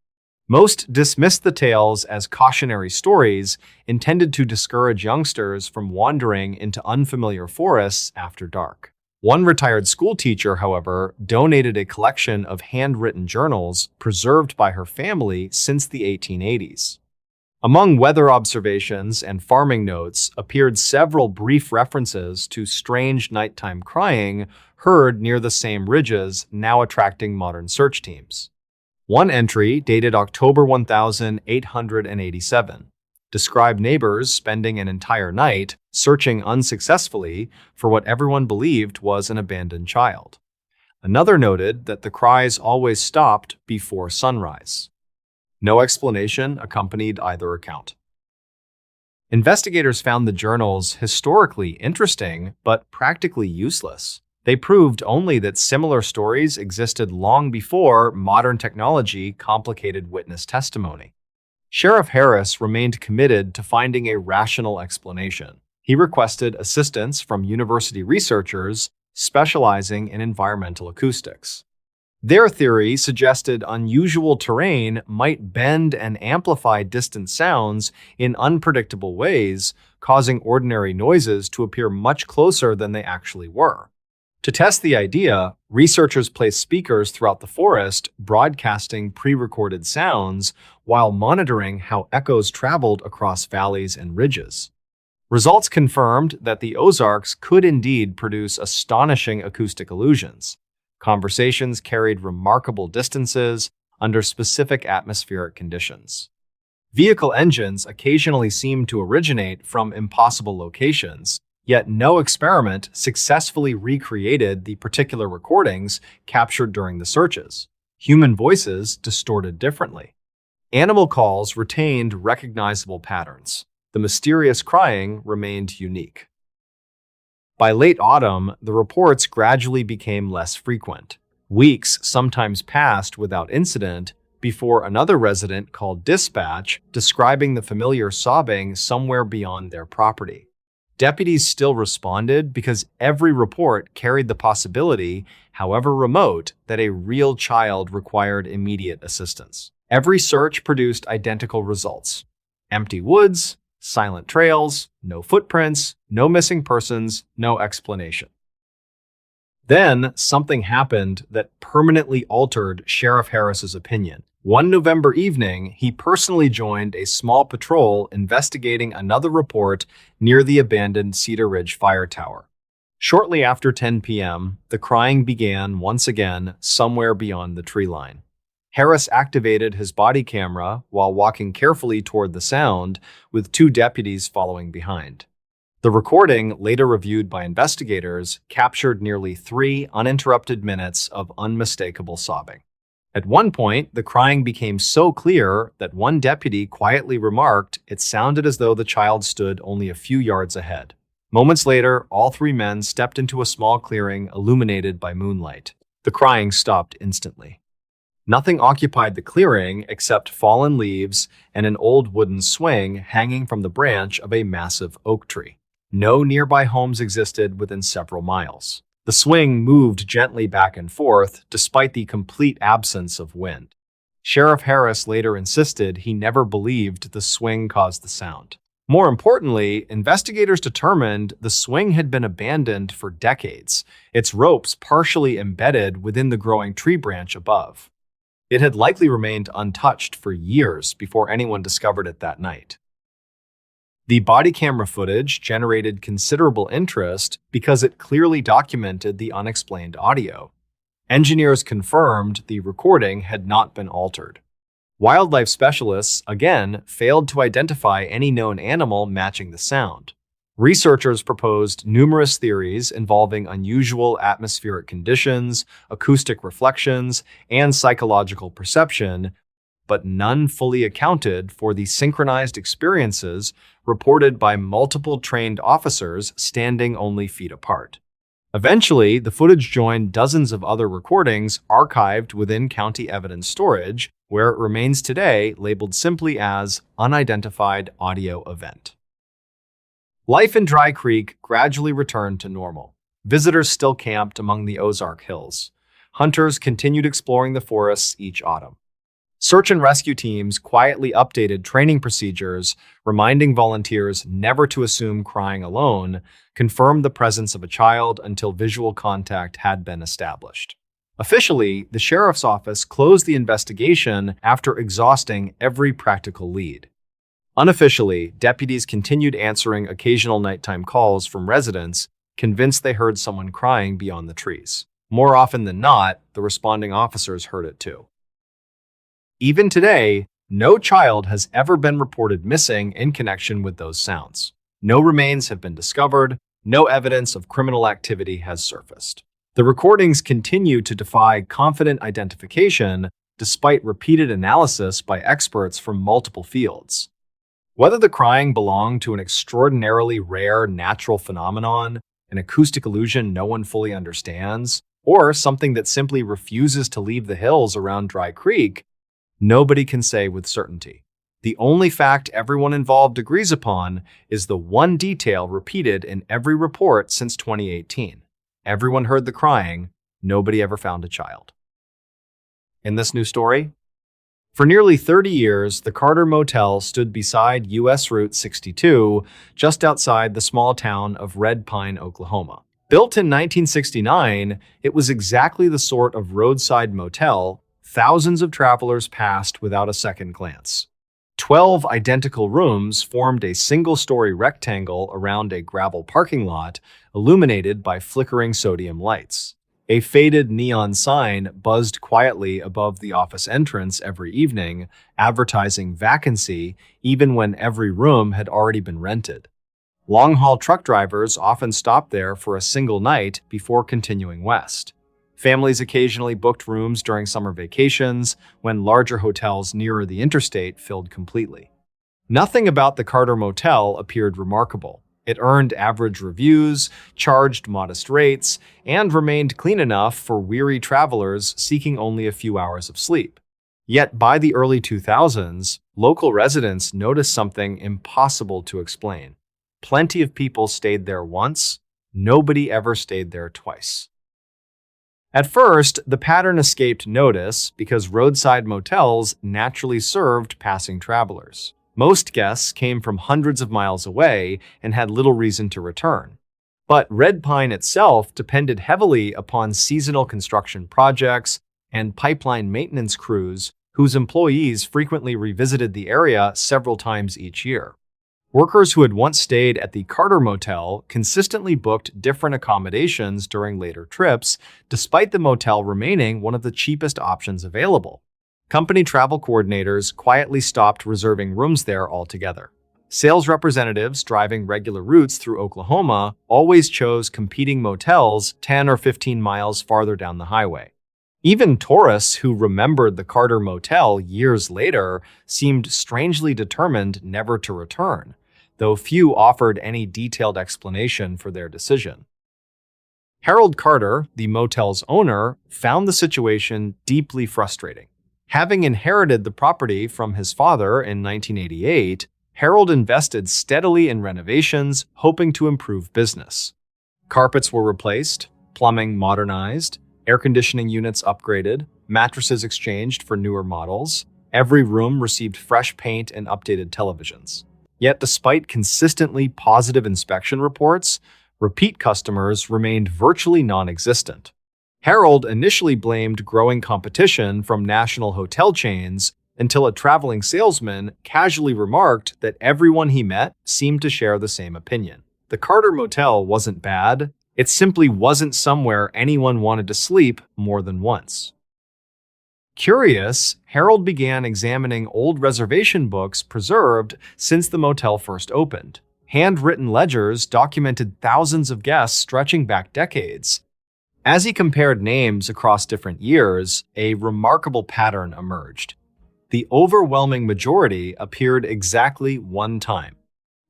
Most dismissed the tales as cautionary stories intended to discourage youngsters from wandering into unfamiliar forests after dark. One retired schoolteacher, however, donated a collection of handwritten journals preserved by her family since the 1880s. Among weather observations and farming notes appeared several brief references to strange nighttime crying heard near the same ridges now attracting modern search teams. One entry, dated October 1887, described neighbors spending an entire night searching unsuccessfully for what everyone believed was an abandoned child. Another noted that the cries always stopped before sunrise. No explanation accompanied either account. Investigators found the journals historically interesting but practically useless. They proved only that similar stories existed long before modern technology complicated witness testimony. Sheriff Harris remained committed to finding a rational explanation. He requested assistance from university researchers specializing in environmental acoustics. Their theory suggested unusual terrain might bend and amplify distant sounds in unpredictable ways, causing ordinary noises to appear much closer than they actually were. To test the idea, researchers placed speakers throughout the forest, broadcasting pre-recorded sounds while monitoring how echoes traveled across valleys and ridges. Results confirmed that the Ozarks could indeed produce astonishing acoustic illusions. Conversations carried remarkable distances under specific atmospheric conditions. Vehicle engines occasionally seemed to originate from impossible locations, yet no experiment successfully recreated the particular recordings captured during the searches. Human voices distorted differently. Animal calls retained recognizable patterns. The mysterious crying remained unique. By late autumn, the reports gradually became less frequent. Weeks sometimes passed without incident before another resident called dispatch, describing the familiar sobbing somewhere beyond their property. Deputies still responded because every report carried the possibility, however remote, that a real child required immediate assistance. Every search produced identical results: empty woods, silent trails, no footprints, no missing persons, no explanation. Then something happened that permanently altered Sheriff Harris's opinion. One November evening, he personally joined a small patrol investigating another report near the abandoned Cedar Ridge Fire Tower. Shortly after 10 p.m., the crying began once again somewhere beyond the tree line. Harris activated his body camera while walking carefully toward the sound, with two deputies following behind. The recording, later reviewed by investigators, captured nearly 3 uninterrupted minutes of unmistakable sobbing. At one point, the crying became so clear that one deputy quietly remarked it sounded as though the child stood only a few yards ahead. Moments later, all 3 men stepped into a small clearing illuminated by moonlight. The crying stopped instantly. Nothing occupied the clearing except fallen leaves and an old wooden swing hanging from the branch of a massive oak tree. No nearby homes existed within several miles. The swing moved gently back and forth despite the complete absence of wind. Sheriff Harris later insisted he never believed the swing caused the sound. More importantly, investigators determined the swing had been abandoned for decades, its ropes partially embedded within the growing tree branch above. It had likely remained untouched for years before anyone discovered it that night. The body camera footage generated considerable interest because it clearly documented the unexplained audio. Engineers confirmed the recording had not been altered. Wildlife specialists, again, failed to identify any known animal matching the sound. Researchers proposed numerous theories involving unusual atmospheric conditions, acoustic reflections, and psychological perception, but none fully accounted for the synchronized experiences reported by multiple trained officers standing only feet apart. Eventually, the footage joined dozens of other recordings archived within county evidence storage, where it remains today labeled simply as Unidentified Audio Event. Life in Dry Creek gradually returned to normal. Visitors still camped among the Ozark Hills. Hunters continued exploring the forests each autumn. Search and rescue teams quietly updated training procedures, reminding volunteers never to assume crying alone, confirmed the presence of a child until visual contact had been established. Officially, the sheriff's office closed the investigation after exhausting every practical lead. Unofficially, deputies continued answering occasional nighttime calls from residents, convinced they heard someone crying beyond the trees. More often than not, the responding officers heard it too. Even today, no child has ever been reported missing in connection with those sounds. No remains have been discovered, no evidence of criminal activity has surfaced. The recordings continue to defy confident identification despite repeated analysis by experts from multiple fields. Whether the crying belonged to an extraordinarily rare natural phenomenon, an acoustic illusion no one fully understands, or something that simply refuses to leave the hills around Dry Creek, nobody can say with certainty. The only fact everyone involved agrees upon is the one detail repeated in every report since 2018. Everyone heard the crying, nobody ever found a child. In this new story, for nearly 30 years, the Carter Motel stood beside U.S. Route 62, just outside the small town of Red Pine, Oklahoma. Built in 1969, it was exactly the sort of roadside motel thousands of travelers passed without a second glance. 12 identical rooms formed a single-story rectangle around a gravel parking lot, illuminated by flickering sodium lights. A faded neon sign buzzed quietly above the office entrance every evening, advertising vacancy even when every room had already been rented. Long-haul truck drivers often stopped there for a single night before continuing west. Families occasionally booked rooms during summer vacations when larger hotels nearer the interstate filled completely. Nothing about the Carter Motel appeared remarkable. It earned average reviews, charged modest rates, and remained clean enough for weary travelers seeking only a few hours of sleep. Yet by the early 2000s, local residents noticed something impossible to explain. Plenty of people stayed there once, nobody ever stayed there twice. At first, the pattern escaped notice because roadside motels naturally served passing travelers. Most guests came from hundreds of miles away and had little reason to return. But Red Pine itself depended heavily upon seasonal construction projects and pipeline maintenance crews whose employees frequently revisited the area several times each year. Workers who had once stayed at the Carter Motel consistently booked different accommodations during later trips, despite the motel remaining one of the cheapest options available. Company travel coordinators quietly stopped reserving rooms there altogether. Sales representatives driving regular routes through Oklahoma always chose competing motels 10 or 15 miles farther down the highway. Even tourists who remembered the Carter Motel years later seemed strangely determined never to return, though few offered any detailed explanation for their decision. Harold Carter, the motel's owner, found the situation deeply frustrating. Having inherited the property from his father in 1988, Harold invested steadily in renovations, hoping to improve business. Carpets were replaced, plumbing modernized, air conditioning units upgraded, mattresses exchanged for newer models. Every room received fresh paint and updated televisions. Yet despite consistently positive inspection reports, repeat customers remained virtually non-existent. Harold initially blamed growing competition from national hotel chains until a traveling salesman casually remarked that everyone he met seemed to share the same opinion. The Carter Motel wasn't bad, it simply wasn't somewhere anyone wanted to sleep more than once. Curious, Harold began examining old reservation books preserved since the motel first opened. Handwritten ledgers documented thousands of guests stretching back decades. As he compared names across different years, a remarkable pattern emerged. The overwhelming majority appeared exactly one time.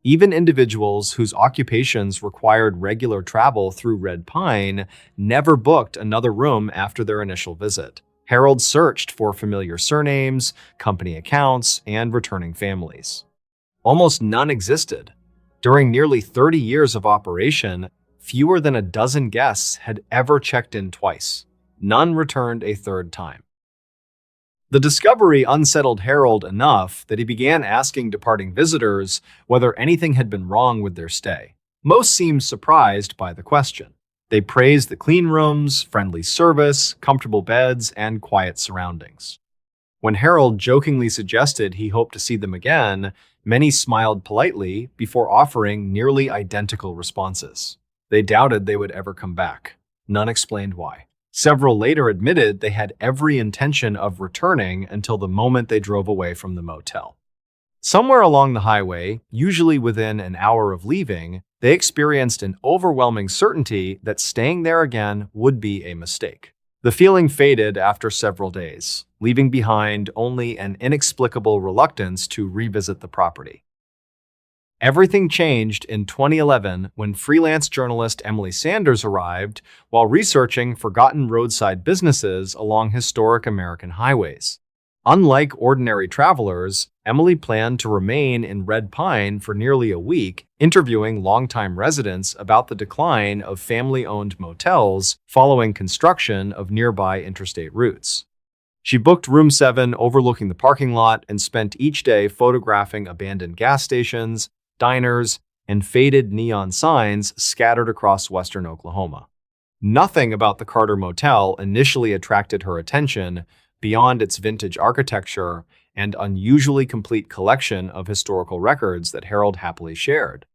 Even individuals whose occupations required regular travel through Red Pine never booked another room after their initial visit. Harold searched for familiar surnames, company accounts, and returning families. Almost none existed. During nearly 30 years of operation, fewer than a dozen guests had ever checked in twice. None returned a third time. The discovery unsettled Harold enough that he began asking departing visitors whether anything had been wrong with their stay. Most seemed surprised by the question. They praised the clean rooms, friendly service, comfortable beds, and quiet surroundings. When Harold jokingly suggested he hoped to see them again, many smiled politely before offering nearly identical responses. They doubted they would ever come back. None explained why. Several later admitted they had every intention of returning until the moment they drove away from the motel. Somewhere along the highway, usually within an hour of leaving, they experienced an overwhelming certainty that staying there again would be a mistake. The feeling faded after several days, leaving behind only an inexplicable reluctance to revisit the property. Everything changed in 2011 when freelance journalist Emily Sanders arrived while researching forgotten roadside businesses along historic American highways. Unlike ordinary travelers, Emily planned to remain in Red Pine for nearly a week, interviewing longtime residents about the decline of family-owned motels following construction of nearby interstate routes. She booked room 7 overlooking the parking lot and spent each day photographing abandoned gas stations, diners, and faded neon signs scattered across western Oklahoma. Nothing about the Carter Motel initially attracted her attention beyond its vintage architecture and unusually complete collection of historical records that Harold happily shared.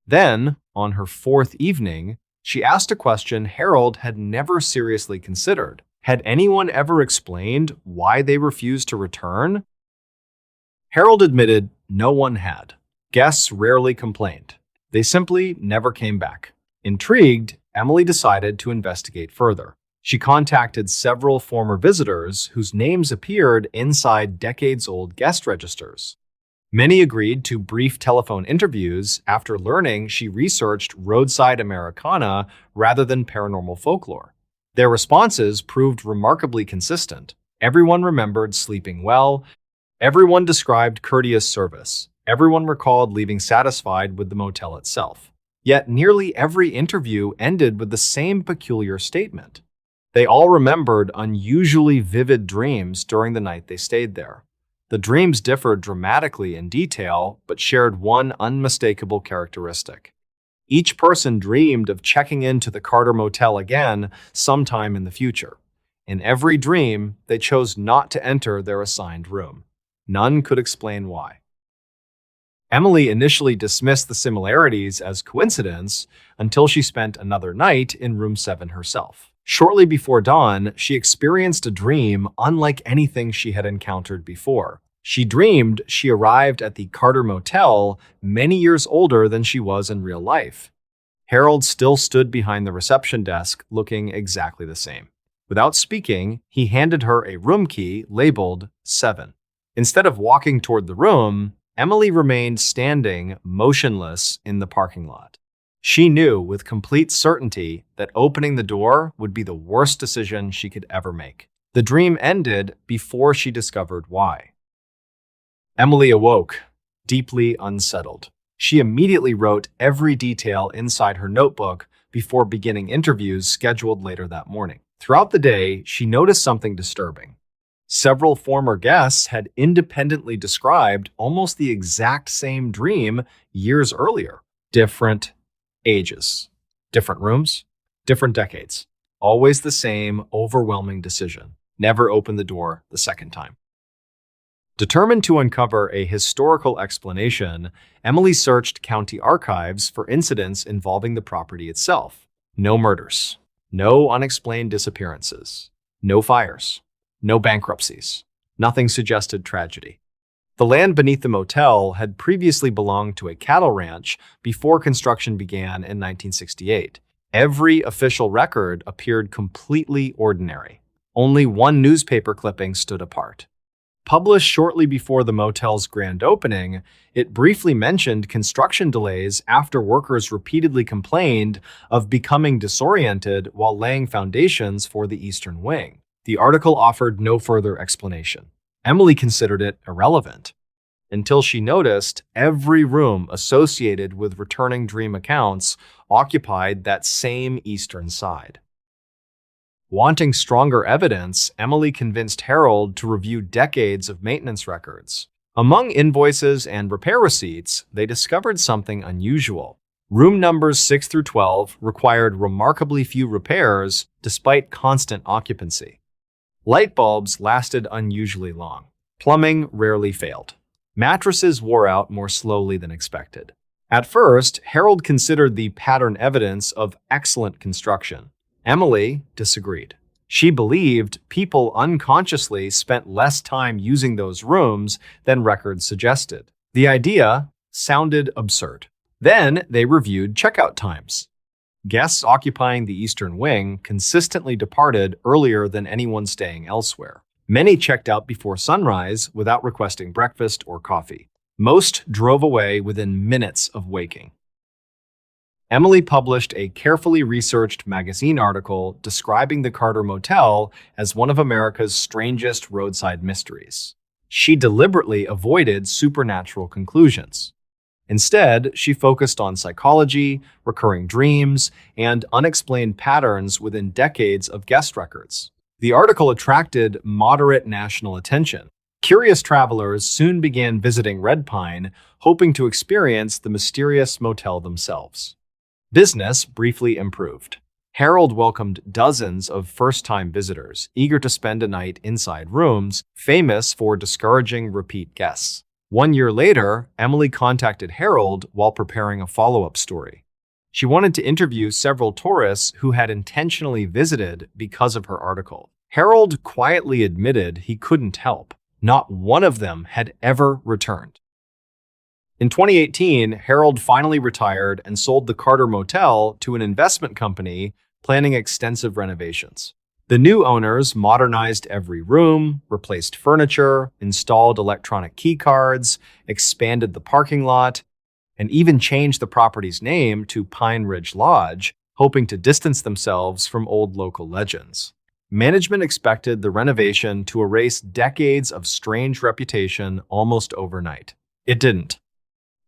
Then, on her 4th evening, she asked a question Harold had never seriously considered. Had anyone ever explained why they refused to return? Harold admitted no one had. Guests rarely complained. They simply never came back. Intrigued, Emily decided to investigate further. She contacted several former visitors whose names appeared inside decades-old guest registers. Many agreed to brief telephone interviews after learning she researched roadside Americana rather than paranormal folklore. Their responses proved remarkably consistent. Everyone remembered sleeping well. Everyone described courteous service. Everyone recalled leaving satisfied with the motel itself. Yet nearly every interview ended with the same peculiar statement. They all remembered unusually vivid dreams during the night they stayed there. The dreams differed dramatically in detail, but shared one unmistakable characteristic. Each person dreamed of checking into the Carter Motel again sometime in the future. In every dream, they chose not to enter their assigned room. None could explain why. Emily initially dismissed the similarities as coincidence until she spent another night in room 7 herself. Shortly before dawn, she experienced a dream unlike anything she had encountered before. She dreamed she arrived at the Carter Motel many years older than she was in real life. Harold still stood behind the reception desk, looking exactly the same. Without speaking, he handed her a room key labeled 7. Instead of walking toward the room, Emily remained standing, motionless in the parking lot. She knew with complete certainty that opening the door would be the worst decision she could ever make. The dream ended before she discovered why. Emily awoke, deeply unsettled. She immediately wrote every detail inside her notebook before beginning interviews scheduled later that morning. Throughout the day, she noticed something disturbing. Several former guests had independently described almost the exact same dream years earlier. Different ages, different rooms, different decades. Always the same overwhelming decision. Never open the door the second time. Determined to uncover a historical explanation, Emily searched county archives for incidents involving the property itself. No murders, no unexplained disappearances, no fires, no bankruptcies. Nothing suggested tragedy. The land beneath the motel had previously belonged to a cattle ranch before construction began in 1968. Every official record appeared completely ordinary. Only one newspaper clipping stood apart. Published shortly before the motel's grand opening, it briefly mentioned construction delays after workers repeatedly complained of becoming disoriented while laying foundations for the eastern wing. The article offered no further explanation. Emily considered it irrelevant until she noticed every room associated with returning dream accounts occupied that same eastern side. Wanting stronger evidence, Emily convinced Harold to review decades of maintenance records. Among invoices and repair receipts, they discovered something unusual. Room numbers 6 through 12 required remarkably few repairs despite constant occupancy. Light bulbs lasted unusually long. Plumbing rarely failed. Mattresses wore out more slowly than expected. At first, Harold considered the pattern evidence of excellent construction. Emily disagreed. She believed people unconsciously spent less time using those rooms than records suggested. The idea sounded absurd. Then they reviewed checkout times. Guests occupying the eastern wing consistently departed earlier than anyone staying elsewhere. Many checked out before sunrise without requesting breakfast or coffee. Most drove away within minutes of waking. Emily published a carefully researched magazine article describing the Carter Motel as one of America's strangest roadside mysteries. She deliberately avoided supernatural conclusions. Instead, she focused on psychology, recurring dreams, and unexplained patterns within decades of guest records. The article attracted moderate national attention. Curious travelers soon began visiting Red Pine, hoping to experience the mysterious motel themselves. Business briefly improved. Harold welcomed dozens of first-time visitors, eager to spend a night inside rooms, famous for discouraging repeat guests. 1 year later, Emily contacted Harold while preparing a follow-up story. She wanted to interview several tourists who had intentionally visited because of her article. Harold quietly admitted he couldn't help. Not one of them had ever returned. In 2018, Harold finally retired and sold the Carter Motel to an investment company planning extensive renovations. The new owners modernized every room, replaced furniture, installed electronic key cards, expanded the parking lot, and even changed the property's name to Pine Ridge Lodge, hoping to distance themselves from old local legends. Management expected the renovation to erase decades of strange reputation almost overnight. It didn't.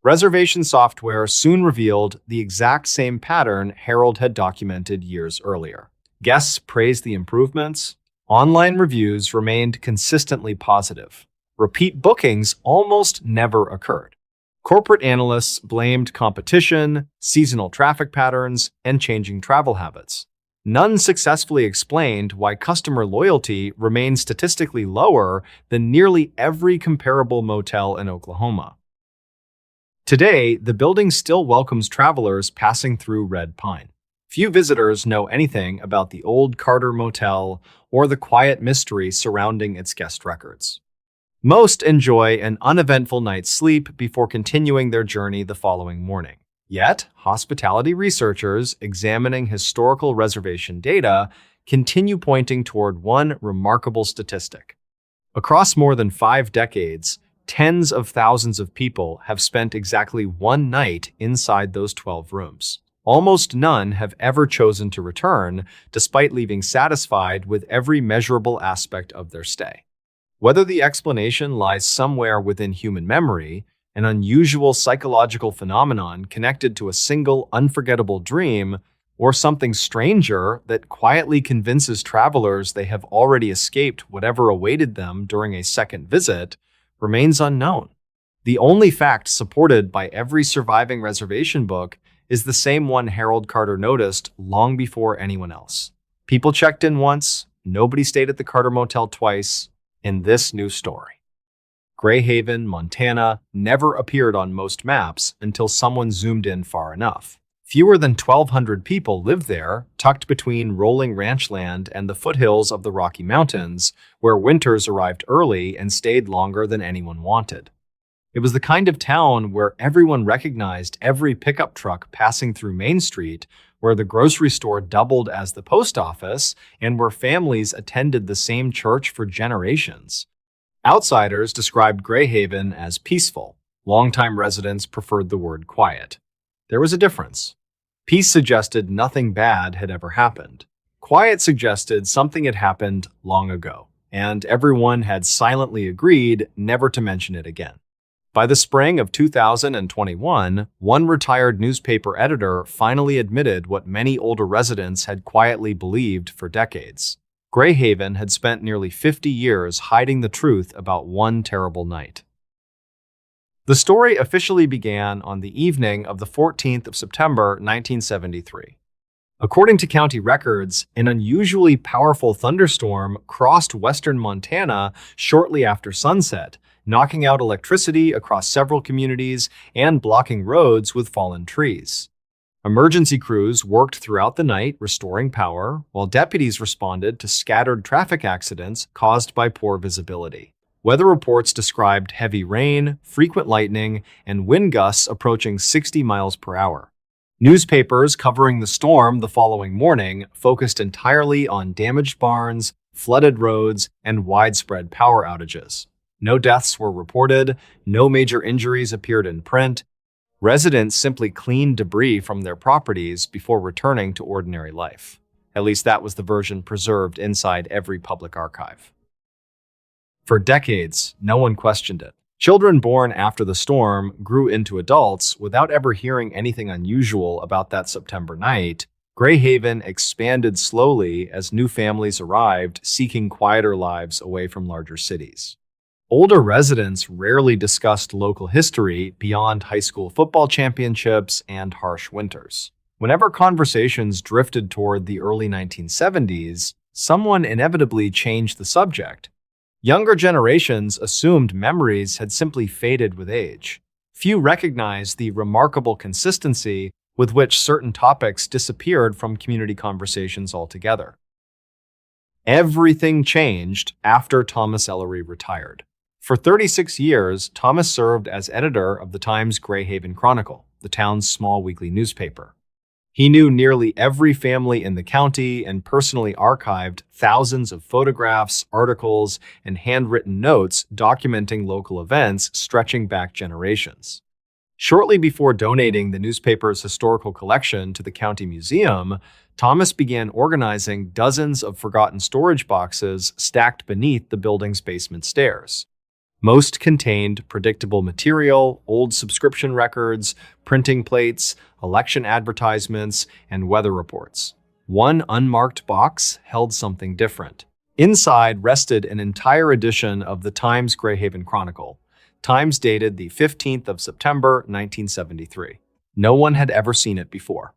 Reservation software soon revealed the exact same pattern Harold had documented years earlier. Guests praised the improvements. Online reviews remained consistently positive. Repeat bookings almost never occurred. Corporate analysts blamed competition, seasonal traffic patterns, and changing travel habits. None successfully explained why customer loyalty remained statistically lower than nearly every comparable motel in Oklahoma. Today, the building still welcomes travelers passing through Red Pine. Few visitors know anything about the old Carter Motel or the quiet mystery surrounding its guest records. Most enjoy an uneventful night's sleep before continuing their journey the following morning. Yet, hospitality researchers examining historical reservation data continue pointing toward one remarkable statistic. Across more than 5 decades, tens of thousands of people have spent exactly one night inside those 12 rooms. Almost none have ever chosen to return, despite leaving satisfied with every measurable aspect of their stay. Whether the explanation lies somewhere within human memory, an unusual psychological phenomenon connected to a single unforgettable dream, or something stranger that quietly convinces travelers they have already escaped whatever awaited them during a second visit, remains unknown. The only fact supported by every surviving reservation book is the same one Harold Carter noticed long before anyone else. People checked in once, nobody stayed at the Carter Motel twice, in this new story. Gray Haven, Montana, never appeared on most maps until someone zoomed in far enough. Fewer than 1,200 people lived there, tucked between rolling ranch land and the foothills of the Rocky Mountains, where winters arrived early and stayed longer than anyone wanted. It was the kind of town where everyone recognized every pickup truck passing through Main Street, where the grocery store doubled as the post office, and where families attended the same church for generations. Outsiders described Gray Haven as peaceful. Longtime residents preferred the word quiet. There was a difference. Peace suggested nothing bad had ever happened. Quiet suggested something had happened long ago, and everyone had silently agreed never to mention it again. By the spring of 2021, one retired newspaper editor finally admitted what many older residents had quietly believed for decades. Gray Haven had spent nearly 50 years hiding the truth about one terrible night. The story officially began on the evening of the 14th of September, 1973. According to county records, an unusually powerful thunderstorm crossed western Montana shortly after sunset, knocking out electricity across several communities and blocking roads with fallen trees. Emergency crews worked throughout the night restoring power, while deputies responded to scattered traffic accidents caused by poor visibility. Weather reports described heavy rain, frequent lightning, and wind gusts approaching 60 miles per hour. Newspapers covering the storm the following morning focused entirely on damaged barns, flooded roads, and widespread power outages. No deaths were reported, no major injuries appeared in print. Residents simply cleaned debris from their properties before returning to ordinary life. At least that was the version preserved inside every public archive. For decades, no one questioned it. Children born after the storm grew into adults without ever hearing anything unusual about that September night, Greyhaven expanded slowly as new families arrived, seeking quieter lives away from larger cities. Older residents rarely discussed local history beyond high school football championships and harsh winters. Whenever conversations drifted toward the early 1970s, someone inevitably changed the subject. Younger generations assumed memories had simply faded with age. Few recognized the remarkable consistency with which certain topics disappeared from community conversations altogether. Everything changed after Thomas Ellery retired. For 36 years, Thomas served as editor of the Times Greyhaven Chronicle, the town's small weekly newspaper. He knew nearly every family in the county and personally archived thousands of photographs, articles, and handwritten notes documenting local events stretching back generations. Shortly before donating the newspaper's historical collection to the county museum, Thomas began organizing dozens of forgotten storage boxes stacked beneath the building's basement stairs. Most contained predictable material, old subscription records, printing plates, election advertisements, and weather reports. One unmarked box held something different. Inside rested an entire edition of the Times Greyhaven Chronicle, Times dated the 15th of September, 1973. No one had ever seen it before.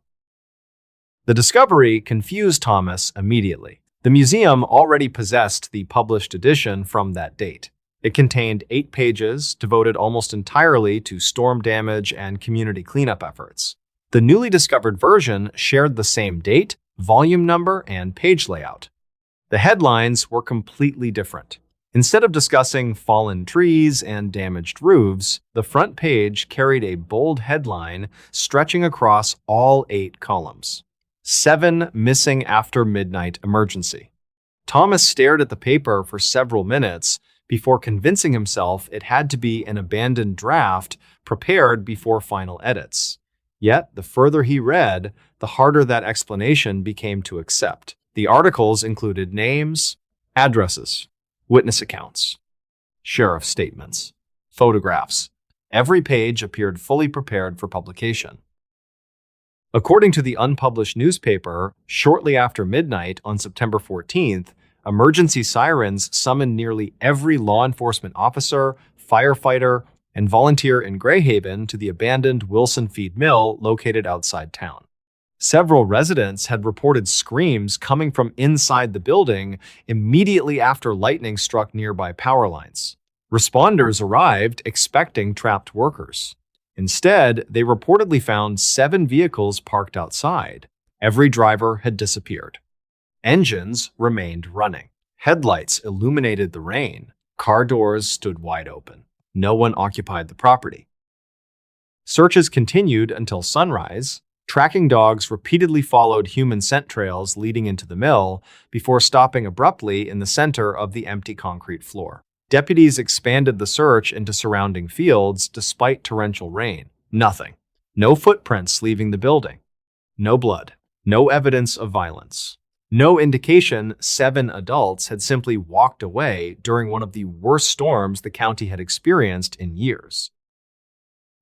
The discovery confused Thomas immediately. The museum already possessed the published edition from that date. It contained 8 pages devoted almost entirely to storm damage and community cleanup efforts. The newly discovered version shared the same date, volume number, and page layout. The headlines were completely different. Instead of discussing fallen trees and damaged roofs, the front page carried a bold headline stretching across all 8 columns. 7 missing after midnight emergency. Thomas stared at the paper for several minutes before convincing himself it had to be an abandoned draft prepared before final edits. Yet, the further he read, the harder that explanation became to accept. The articles included names, addresses, witness accounts, sheriff statements, photographs. Every page appeared fully prepared for publication. According to the unpublished newspaper, shortly after midnight on September 14th, emergency sirens summoned nearly every law enforcement officer, firefighter, and volunteer in Greyhaven to the abandoned Wilson Feed Mill located outside town. Several residents had reported screams coming from inside the building immediately after lightning struck nearby power lines. Responders arrived expecting trapped workers. Instead, they reportedly found 7 vehicles parked outside. Every driver had disappeared. Engines remained running. Headlights illuminated the rain. Car doors stood wide open. No one occupied the property. Searches continued until sunrise. Tracking dogs repeatedly followed human scent trails leading into the mill before stopping abruptly in the center of the empty concrete floor. Deputies expanded the search into surrounding fields despite torrential rain. Nothing. No footprints leaving the building. No blood. No evidence of violence. No indication 7 adults had simply walked away during one of the worst storms the county had experienced in years.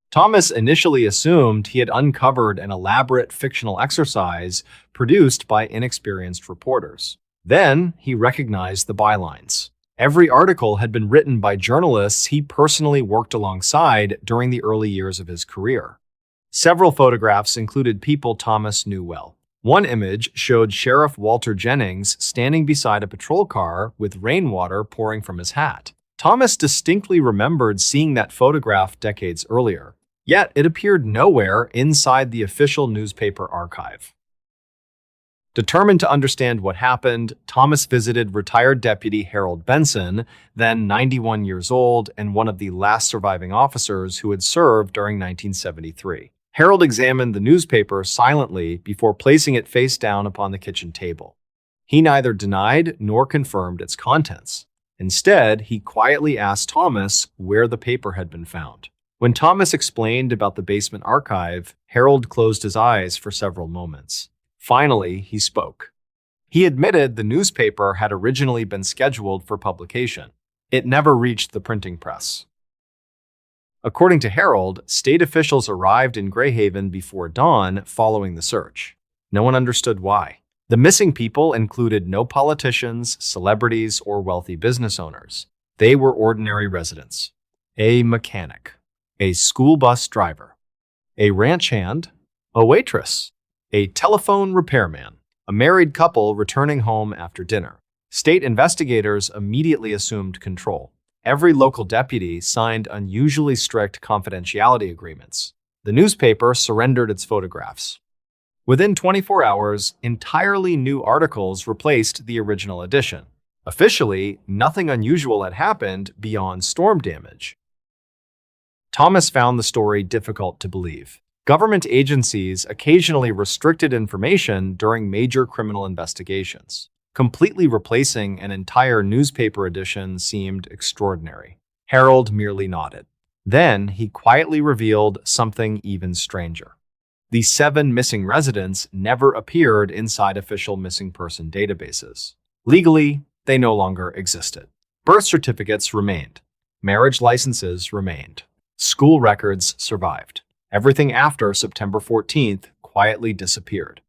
Thomas initially assumed he had uncovered an elaborate fictional exercise produced by inexperienced reporters. Then he recognized the bylines. Every article had been written by journalists he personally worked alongside during the early years of his career. Several photographs included people Thomas knew well. One image showed Sheriff Walter Jennings standing beside a patrol car with rainwater pouring from his hat. Thomas distinctly remembered seeing that photograph decades earlier, yet it appeared nowhere inside the official newspaper archive. Determined to understand what happened, Thomas visited retired Deputy Harold Benson, then 91 years old and one of the last surviving officers who had served during 1973. Harold examined the newspaper silently before placing it face down upon the kitchen table. He neither denied nor confirmed its contents. Instead, he quietly asked Thomas where the paper had been found. When Thomas explained about the basement archive, Harold closed his eyes for several moments. Finally, he spoke. He admitted the newspaper had originally been scheduled for publication. It never reached the printing press. According to Harold, state officials arrived in Greyhaven before dawn following the search. No one understood why. The missing people included no politicians, celebrities, or wealthy business owners. They were ordinary residents. A mechanic, a school bus driver, a ranch hand, a waitress, a telephone repairman, a married couple returning home after dinner. State investigators immediately assumed control. Every local deputy signed unusually strict confidentiality agreements. The newspaper surrendered its photographs. Within 24 hours, entirely new articles replaced the original edition. Officially, nothing unusual had happened beyond storm damage. Thomas found the story difficult to believe. Government agencies occasionally restricted information during major criminal investigations. Completely replacing an entire newspaper edition seemed extraordinary. Harold merely nodded. Then he quietly revealed something even stranger. The 7 missing residents never appeared inside official missing person databases. Legally, they no longer existed. Birth certificates remained. Marriage licenses remained. School records survived. Everything after September 14th quietly disappeared.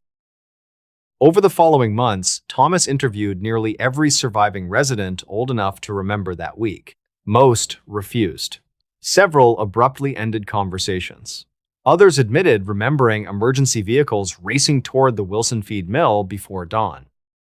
Over the following months, Thomas interviewed nearly every surviving resident old enough to remember that week. Most refused. Several abruptly ended conversations. Others admitted remembering emergency vehicles racing toward the Wilson feed mill before dawn.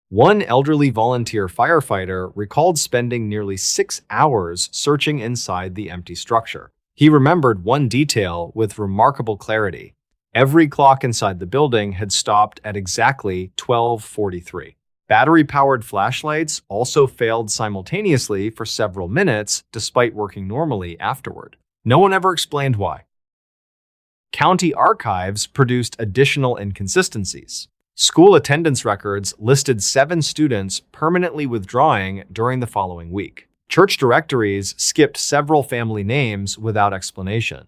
One elderly volunteer firefighter recalled spending nearly 6 hours searching inside the empty structure. He remembered one detail with remarkable clarity. Every clock inside the building had stopped at exactly 12:43. Battery-powered flashlights also failed simultaneously for several minutes, despite working normally afterward. No one ever explained why. County archives produced additional inconsistencies. School attendance records listed 7 students permanently withdrawing during the following week. Church directories skipped several family names without explanation.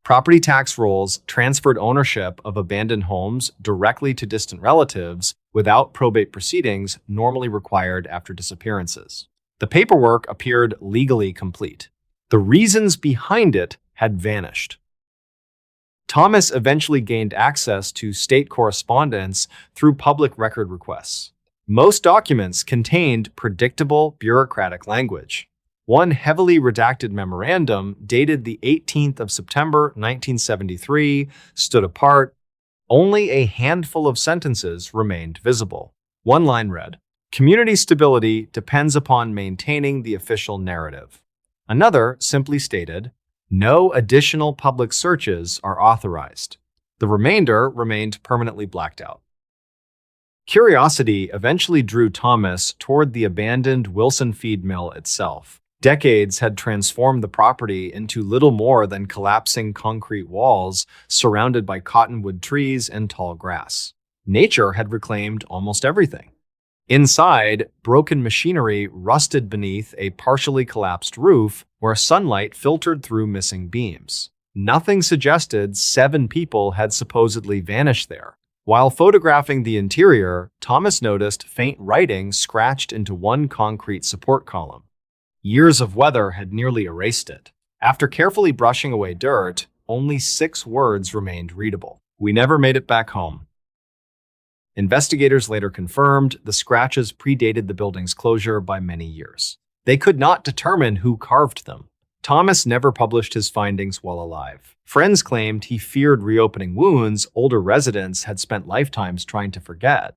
Property tax rolls transferred ownership of abandoned homes directly to distant relatives without probate proceedings normally required after disappearances. The paperwork appeared legally complete. The reasons behind it had vanished. Thomas eventually gained access to state correspondence through public record requests. Most documents contained predictable bureaucratic language. One heavily redacted memorandum, dated the 18th of September 1973, stood apart. Only a handful of sentences remained visible. One line read, "Community stability depends upon maintaining the official narrative." Another simply stated, "No additional public searches are authorized." The remainder remained permanently blacked out. Curiosity eventually drew Thomas toward the abandoned Wilson feed mill itself. Decades had transformed the property into little more than collapsing concrete walls surrounded by cottonwood trees and tall grass. Nature had reclaimed almost everything. Inside, broken machinery rusted beneath a partially collapsed roof where sunlight filtered through missing beams. Nothing suggested 7 people had supposedly vanished there. While photographing the interior, Thomas noticed faint writing scratched into one concrete support column. Years of weather had nearly erased it. After carefully brushing away dirt, only 6 words remained readable. "We never made it back home." Investigators later confirmed the scratches predated the building's closure by many years. They could not determine who carved them. Thomas never published his findings while alive. Friends claimed he feared reopening wounds older residents had spent lifetimes trying to forget.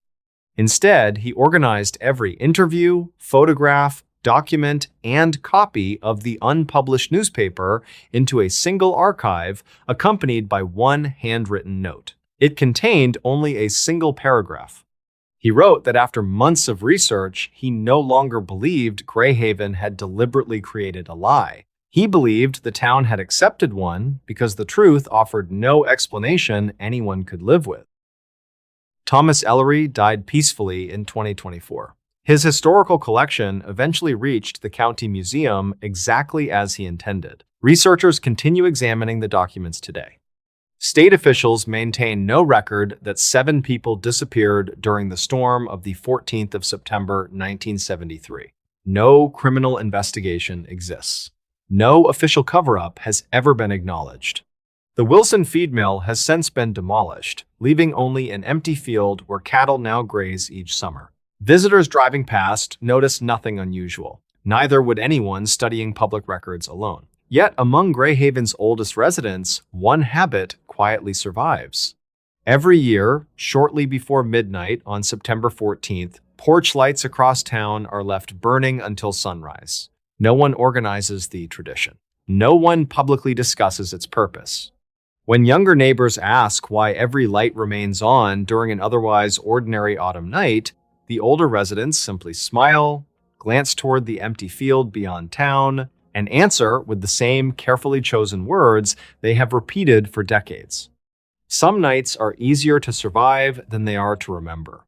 Instead, he organized every interview, photograph, document, and copy of the unpublished newspaper into a single archive accompanied by one handwritten note. It contained only a single paragraph. He wrote that after months of research, he no longer believed Greyhaven had deliberately created a lie. He believed the town had accepted one because the truth offered no explanation anyone could live with. Thomas Ellery died peacefully in 2024. His historical collection eventually reached the county museum exactly as he intended. Researchers continue examining the documents today. State officials maintain no record that 7 people disappeared during the storm of the 14th of September 1973. No criminal investigation exists. No official cover-up has ever been acknowledged. The Wilson feed mill has since been demolished, leaving only an empty field where cattle now graze each summer. Visitors driving past notice nothing unusual. Neither would anyone studying public records alone. Yet, among Greyhaven's oldest residents, one habit quietly survives. Every year, shortly before midnight on September 14th, porch lights across town are left burning until sunrise. No one organizes the tradition. No one publicly discusses its purpose. When younger neighbors ask why every light remains on during an otherwise ordinary autumn night, the older residents simply smile, glance toward the empty field beyond town, and answer with the same carefully chosen words they have repeated for decades. Some nights are easier to survive than they are to remember.